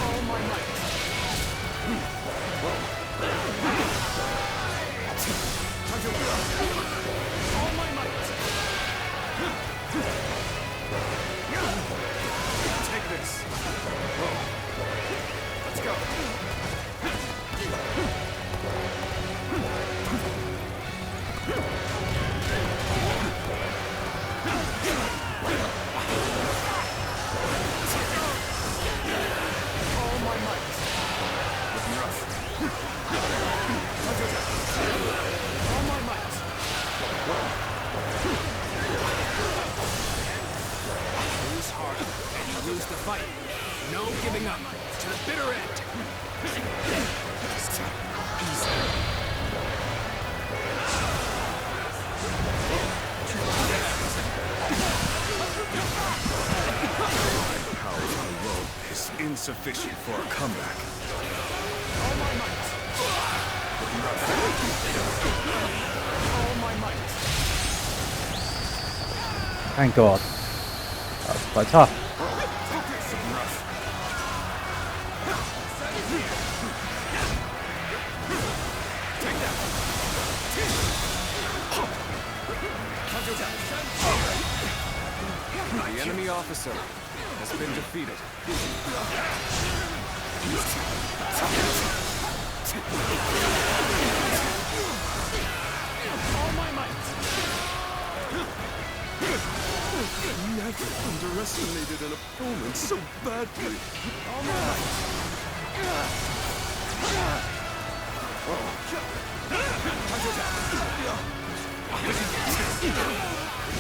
All my might. All my might. Take this. Let's go. All my might. Looking rough. All my might. Lose hard, and you lose the fight. No giving up. To the bitter end. Easy. Power alone is insufficient for a comeback. All my might. All my might. Thank God. That was quite tough. The enemy officer has been defeated. All my might. I never underestimated an opponent so badly. All my might.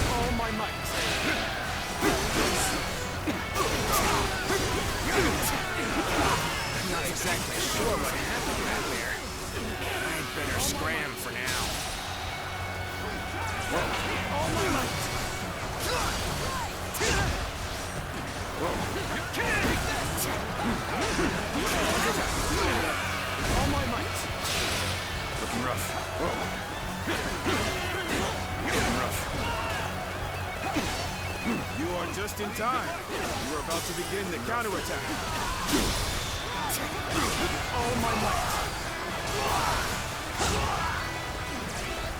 All my might. I'm not exactly sure what happened out there. I'd better scram for now. All my might. All my might. Looking rough. Looking rough. You are just in time. You are about to begin the counterattack. All my might.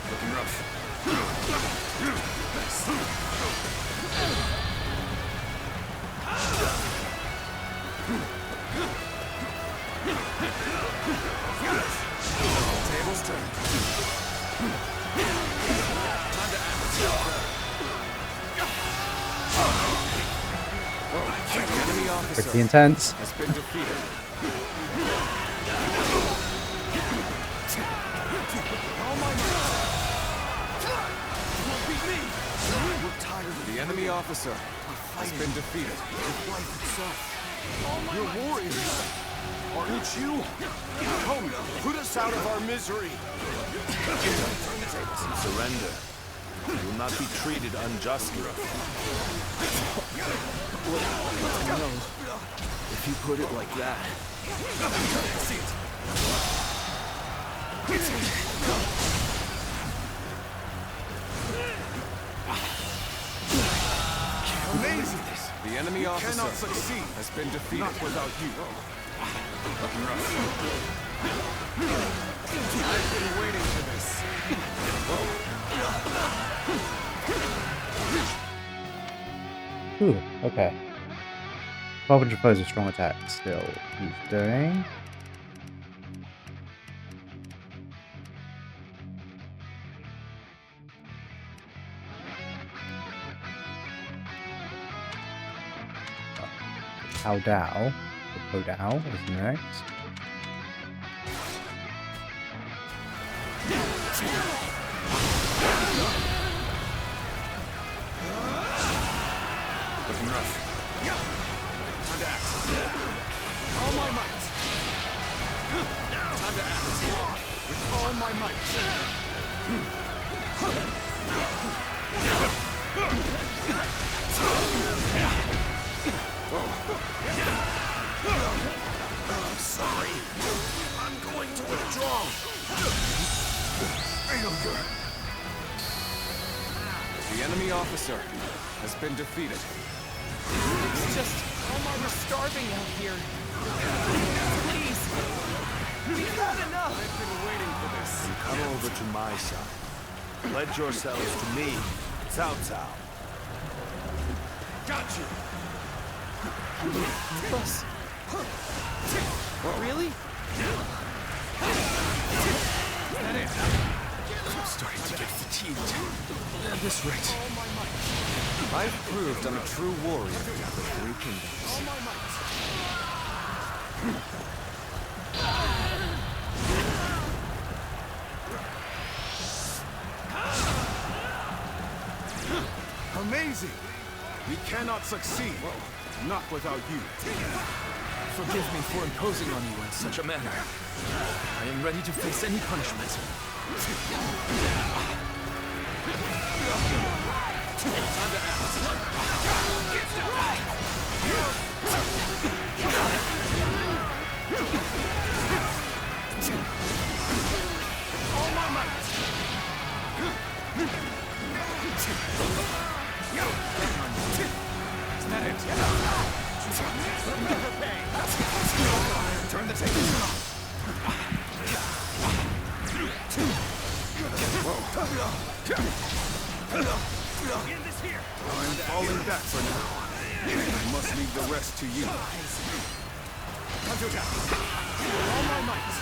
Looking rough. Tables turned. Time to act. The enemy officer Pretty intense. has been defeated. All my might. You won't beat me. We're tired. The enemy officer has been defeated. Life itself. You're warriors, aren't you? Come, put us out of our misery. Surrender. You will not be treated unjustly. No. If you put it like that. Amazing! The enemy officer Cannot succeed. has been defeated. Not without you. I've been waiting for this. Ooh, okay. 1200 foes with strong attack still. He's doing. Cao Cao. Hu Lao is next. Looking rough. Time to act. All my might. Time to act. With all my might. I'm sorry. I'm going to withdraw. Failure. The enemy officer has been defeated. It's just, we're starving out here. Please. We've had enough. I've been waiting for this. Come over to my side. Pledge yourselves to me, Cao Cao. Got you. Us. Really? That it. I'm starting to get fatigued. At this rate. I've proved I'm a true warrior of the Three Kingdoms. All my might. Amazing! We cannot succeed. Not without you. Forgive me for imposing on you in such a manner. I am ready to face any punishment. Time to act. All my might. Is that it? Never pay. Turn the tables. End this here. I'm falling back for now. I must leave the rest to you. Time to attack. All my might.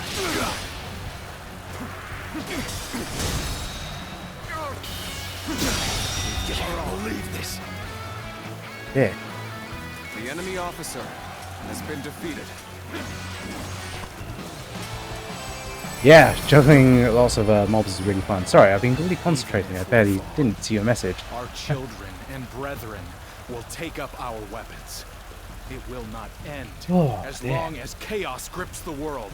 I'll leave this. Yeah. The enemy officer has been defeated. Yeah, juggling lots of mobs is really fun. Sorry, I've been really concentrating. I barely didn't see your message. Our children and brethren will take up our weapons. It will not end as long as chaos grips the world.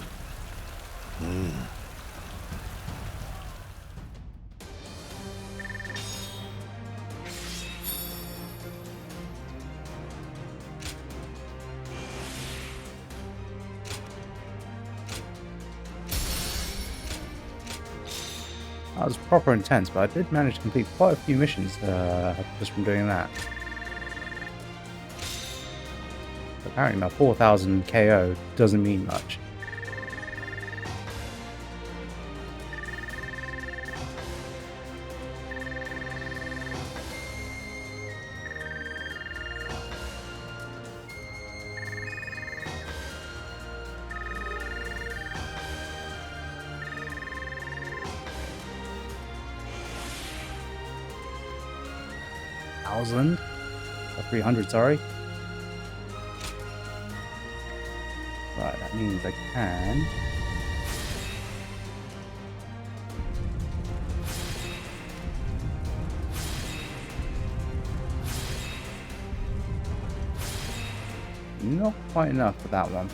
That was proper intense, but I did manage to complete quite a few missions just from doing that. Apparently my 4,000 KO doesn't mean much. Or 300, sorry. Right, that means I can. not quite enough for that one.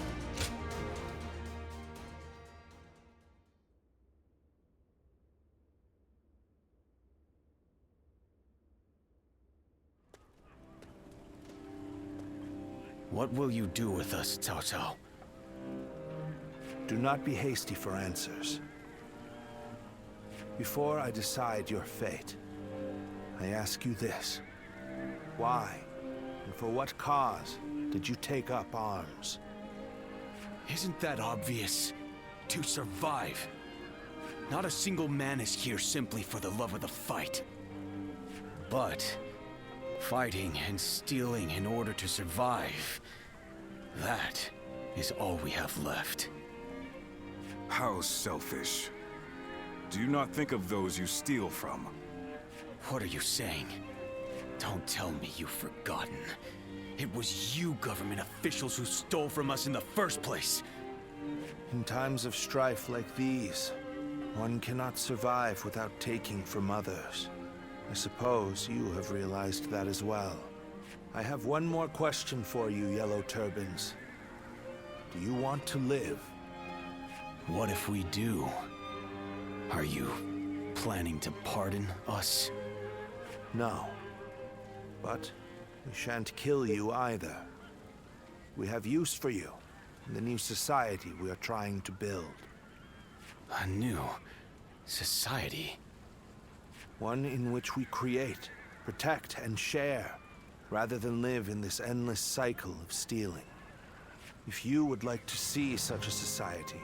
What will you do with us, Cao Cao? Do not be hasty for answers. Before I decide your fate, I ask you this. Why, and for what cause, did you take up arms? Isn't that obvious? To survive. Not a single man is here simply for the love of the fight. But fighting and stealing in order to survive, that is all we have left. How selfish. Do you not think of those you steal from? What are you saying? Don't tell me you've forgotten. It was you government officials who stole from us in the first place. In times of strife like these, one cannot survive without taking from others. I suppose you have realized that as well. I have one more question for you, Yellow Turbans. Do you want to live? What if we do? Are you planning to pardon us? No. But we shan't kill you either. We have use for you in the new society we are trying to build. A new society? One in which we create, protect, and share, rather than live in this endless cycle of stealing. If you would like to see such a society,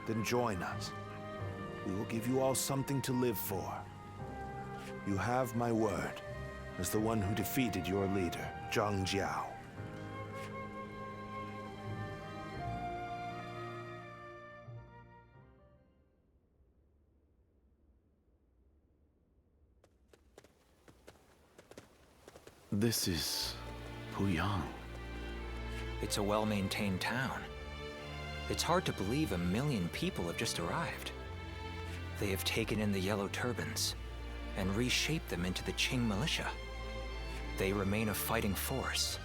then join us. We will give you all something to live for. You have my word, as the one who defeated your leader, Zhang Jiao. This is Puyang. It's a well-maintained town. It's hard to believe 1 million people have just arrived. They have taken in the Yellow Turbans and reshaped them into the Qing militia. They remain a fighting force,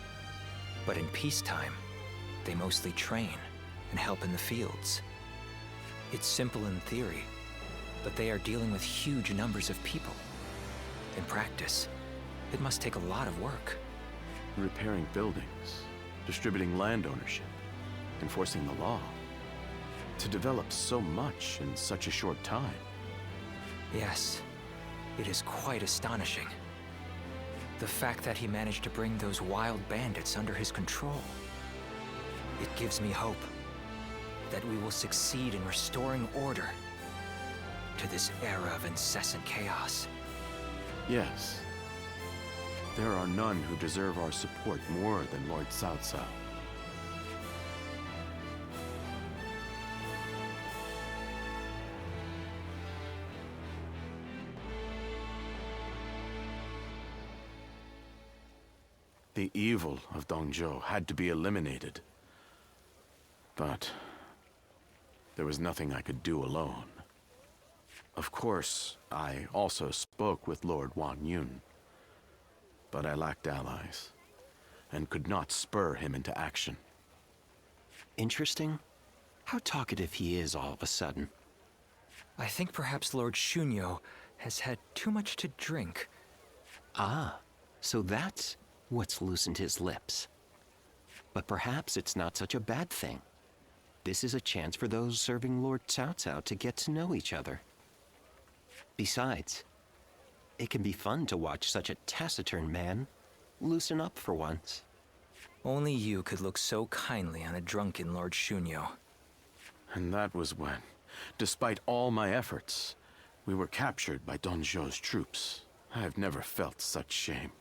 but in peacetime, they mostly train and help in the fields. It's simple in theory, but they are dealing with huge numbers of people. In practice, it must take a lot of work. Repairing buildings, distributing land ownership, enforcing the law. To develop so much in such a short time. Yes, it is quite astonishing. The fact that he managed to bring those wild bandits under his control. It gives me hope that we will succeed in restoring order to this era of incessant chaos. Yes. There are none who deserve our support more than Lord Cao Cao. The evil of Dongzhou had to be eliminated. But there was nothing I could do alone. Of course, I also spoke with Lord Wang Yun. But I lacked allies, and could not spur him into action. Interesting. How talkative he is all of a sudden. I think perhaps Lord Shunyo has had too much to drink. Ah, so that's what's loosened his lips. But perhaps it's not such a bad thing. This is a chance for those serving Lord Cao Cao to get to know each other. Besides, it can be fun to watch such a taciturn man loosen up for once. Only you could look so kindly on a drunken Lord Shunyo. And that was when, despite all my efforts, we were captured by Dongzhou's troops. I have never felt such shame.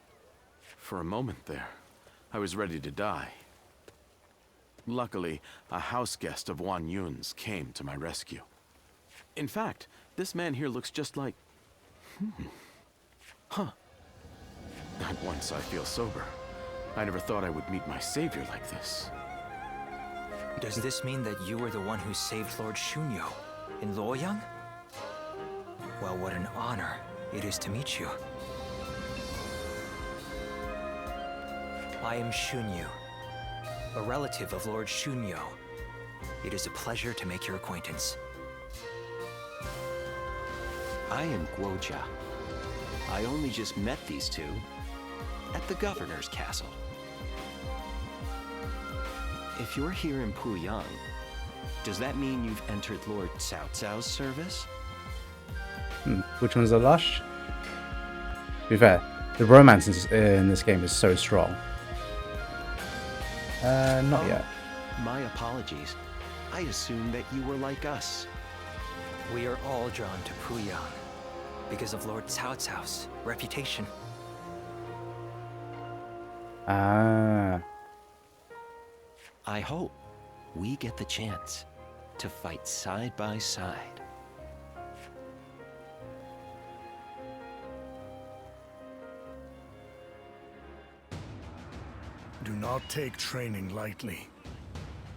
For a moment there, I was ready to die. Luckily, a house guest of Wang Yun's came to my rescue. In fact, this man here looks just like... Huh. At once I feel sober. I never thought I would meet my savior like this. Does this mean that you were the one who saved Lord Shunyo in Luoyang? Well, what an honor it is to meet you. I am Shunyu, a relative of Lord Shunyo. It is a pleasure to make your acquaintance. I am Guojia. I only just met these two at the governor's castle. If you're here in Puyang, does that mean you've entered Lord Cao Cao's service? Which one's the lush? To be fair, the romance in this game is so strong. Not yet. My apologies. I assumed that you were like us. We are all drawn to Puyang because of Lord Cao Cao's reputation. Ah. I hope we get the chance to fight side by side. Do not take training lightly.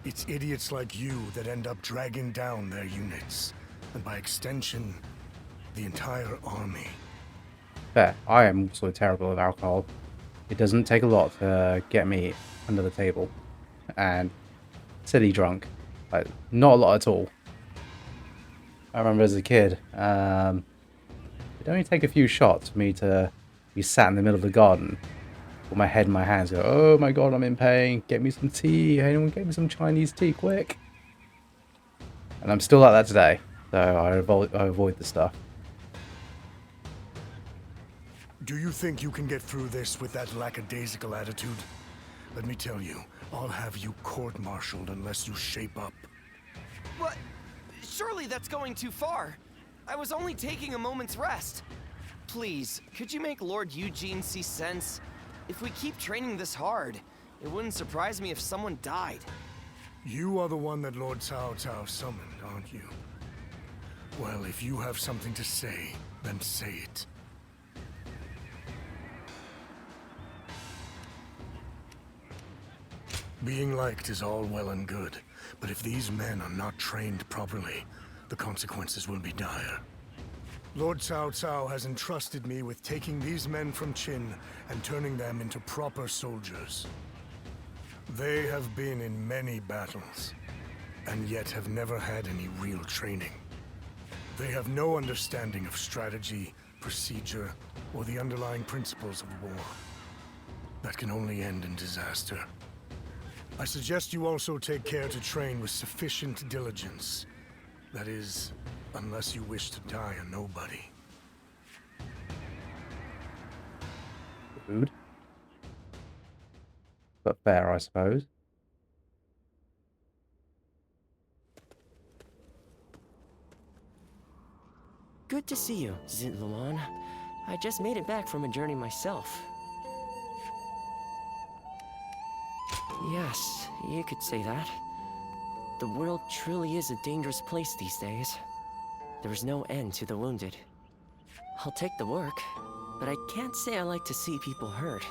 It's idiots like you that end up dragging down their units, and by extension, the entire army. Fair. I am also terrible with alcohol. It doesn't take a lot to get me under the table. And silly drunk. Like, not a lot at all. I remember as a kid, it'd only take a few shots for me to be sat in the middle of the garden with my head in my hands, go, oh my god, I'm in pain, get me some tea, anyone get me some Chinese tea, quick. And I'm still like that today, so I avoid the stuff. Do you think you can get through this with that lackadaisical attitude? Let me tell you, I'll have you court-martialed unless you shape up. What? Surely that's going too far. I was only taking a moment's rest. Please, could you make Lord Eugene see sense? If we keep training this hard, it wouldn't surprise me if someone died. You are the one that Lord Cao Cao summoned, aren't you? Well, if you have something to say, then say it. Being liked is all well and good, but if these men are not trained properly, the consequences will be dire. Lord Cao Cao has entrusted me with taking these men from Qin and turning them into proper soldiers. They have been in many battles, and yet have never had any real training. They have no understanding of strategy, procedure, or the underlying principles of war. That can only end in disaster. I suggest you also take care to train with sufficient diligence. That is, unless you wish to die a nobody. Rude. But fair, I suppose. Good to see you, Zitluan. I just made it back from a journey myself. Yes, you could say that. The world truly is a dangerous place these days. There is no end to the wounded. I'll take the work, but I can't say I like to see people hurt.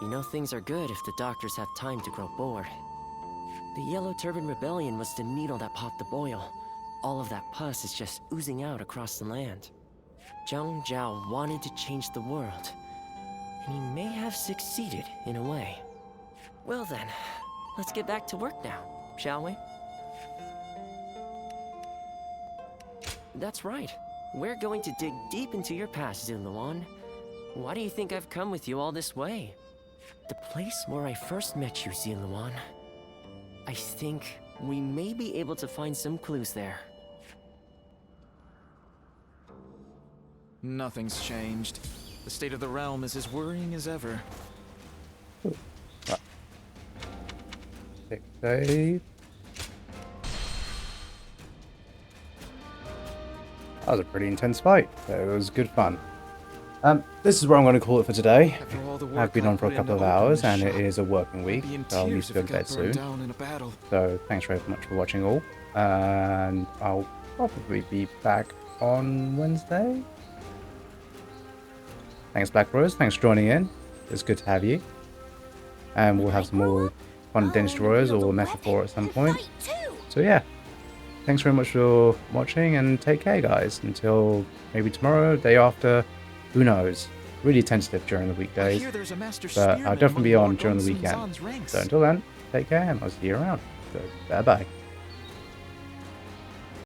You know things are good if the doctors have time to grow bored. The Yellow Turban Rebellion was the needle that popped the boil. All of that pus is just oozing out across the land. Zhang Zhao wanted to change the world, and he may have succeeded in a way. Well then, let's get back to work now, shall we? That's right. We're going to dig deep into your past, Zitluan. Why do you think I've come with you all this way? The place where I first met you, Zitluan. I think we may be able to find some clues there. Nothing's changed. The state of the realm is as worrying as ever. Save. That was a pretty intense fight, so it was good fun. This is where I'm going to call it for today. I've been on for a couple of hours, and it is a working week, so I'll need to go to bed soon. So thanks very much for watching all, and I'll probably be back on Wednesday. Thanks, Black Rose. Thanks for joining in. It's good to have you. And we'll have some more fun Dynasty Warriors or Metaphor at some point. So yeah, thanks very much for watching, and take care, guys. Until maybe tomorrow, day after, who knows. Really tentative during the weekdays, but I'll definitely be on during the weekend. So until then, take care, and I'll see you around. So, bye-bye.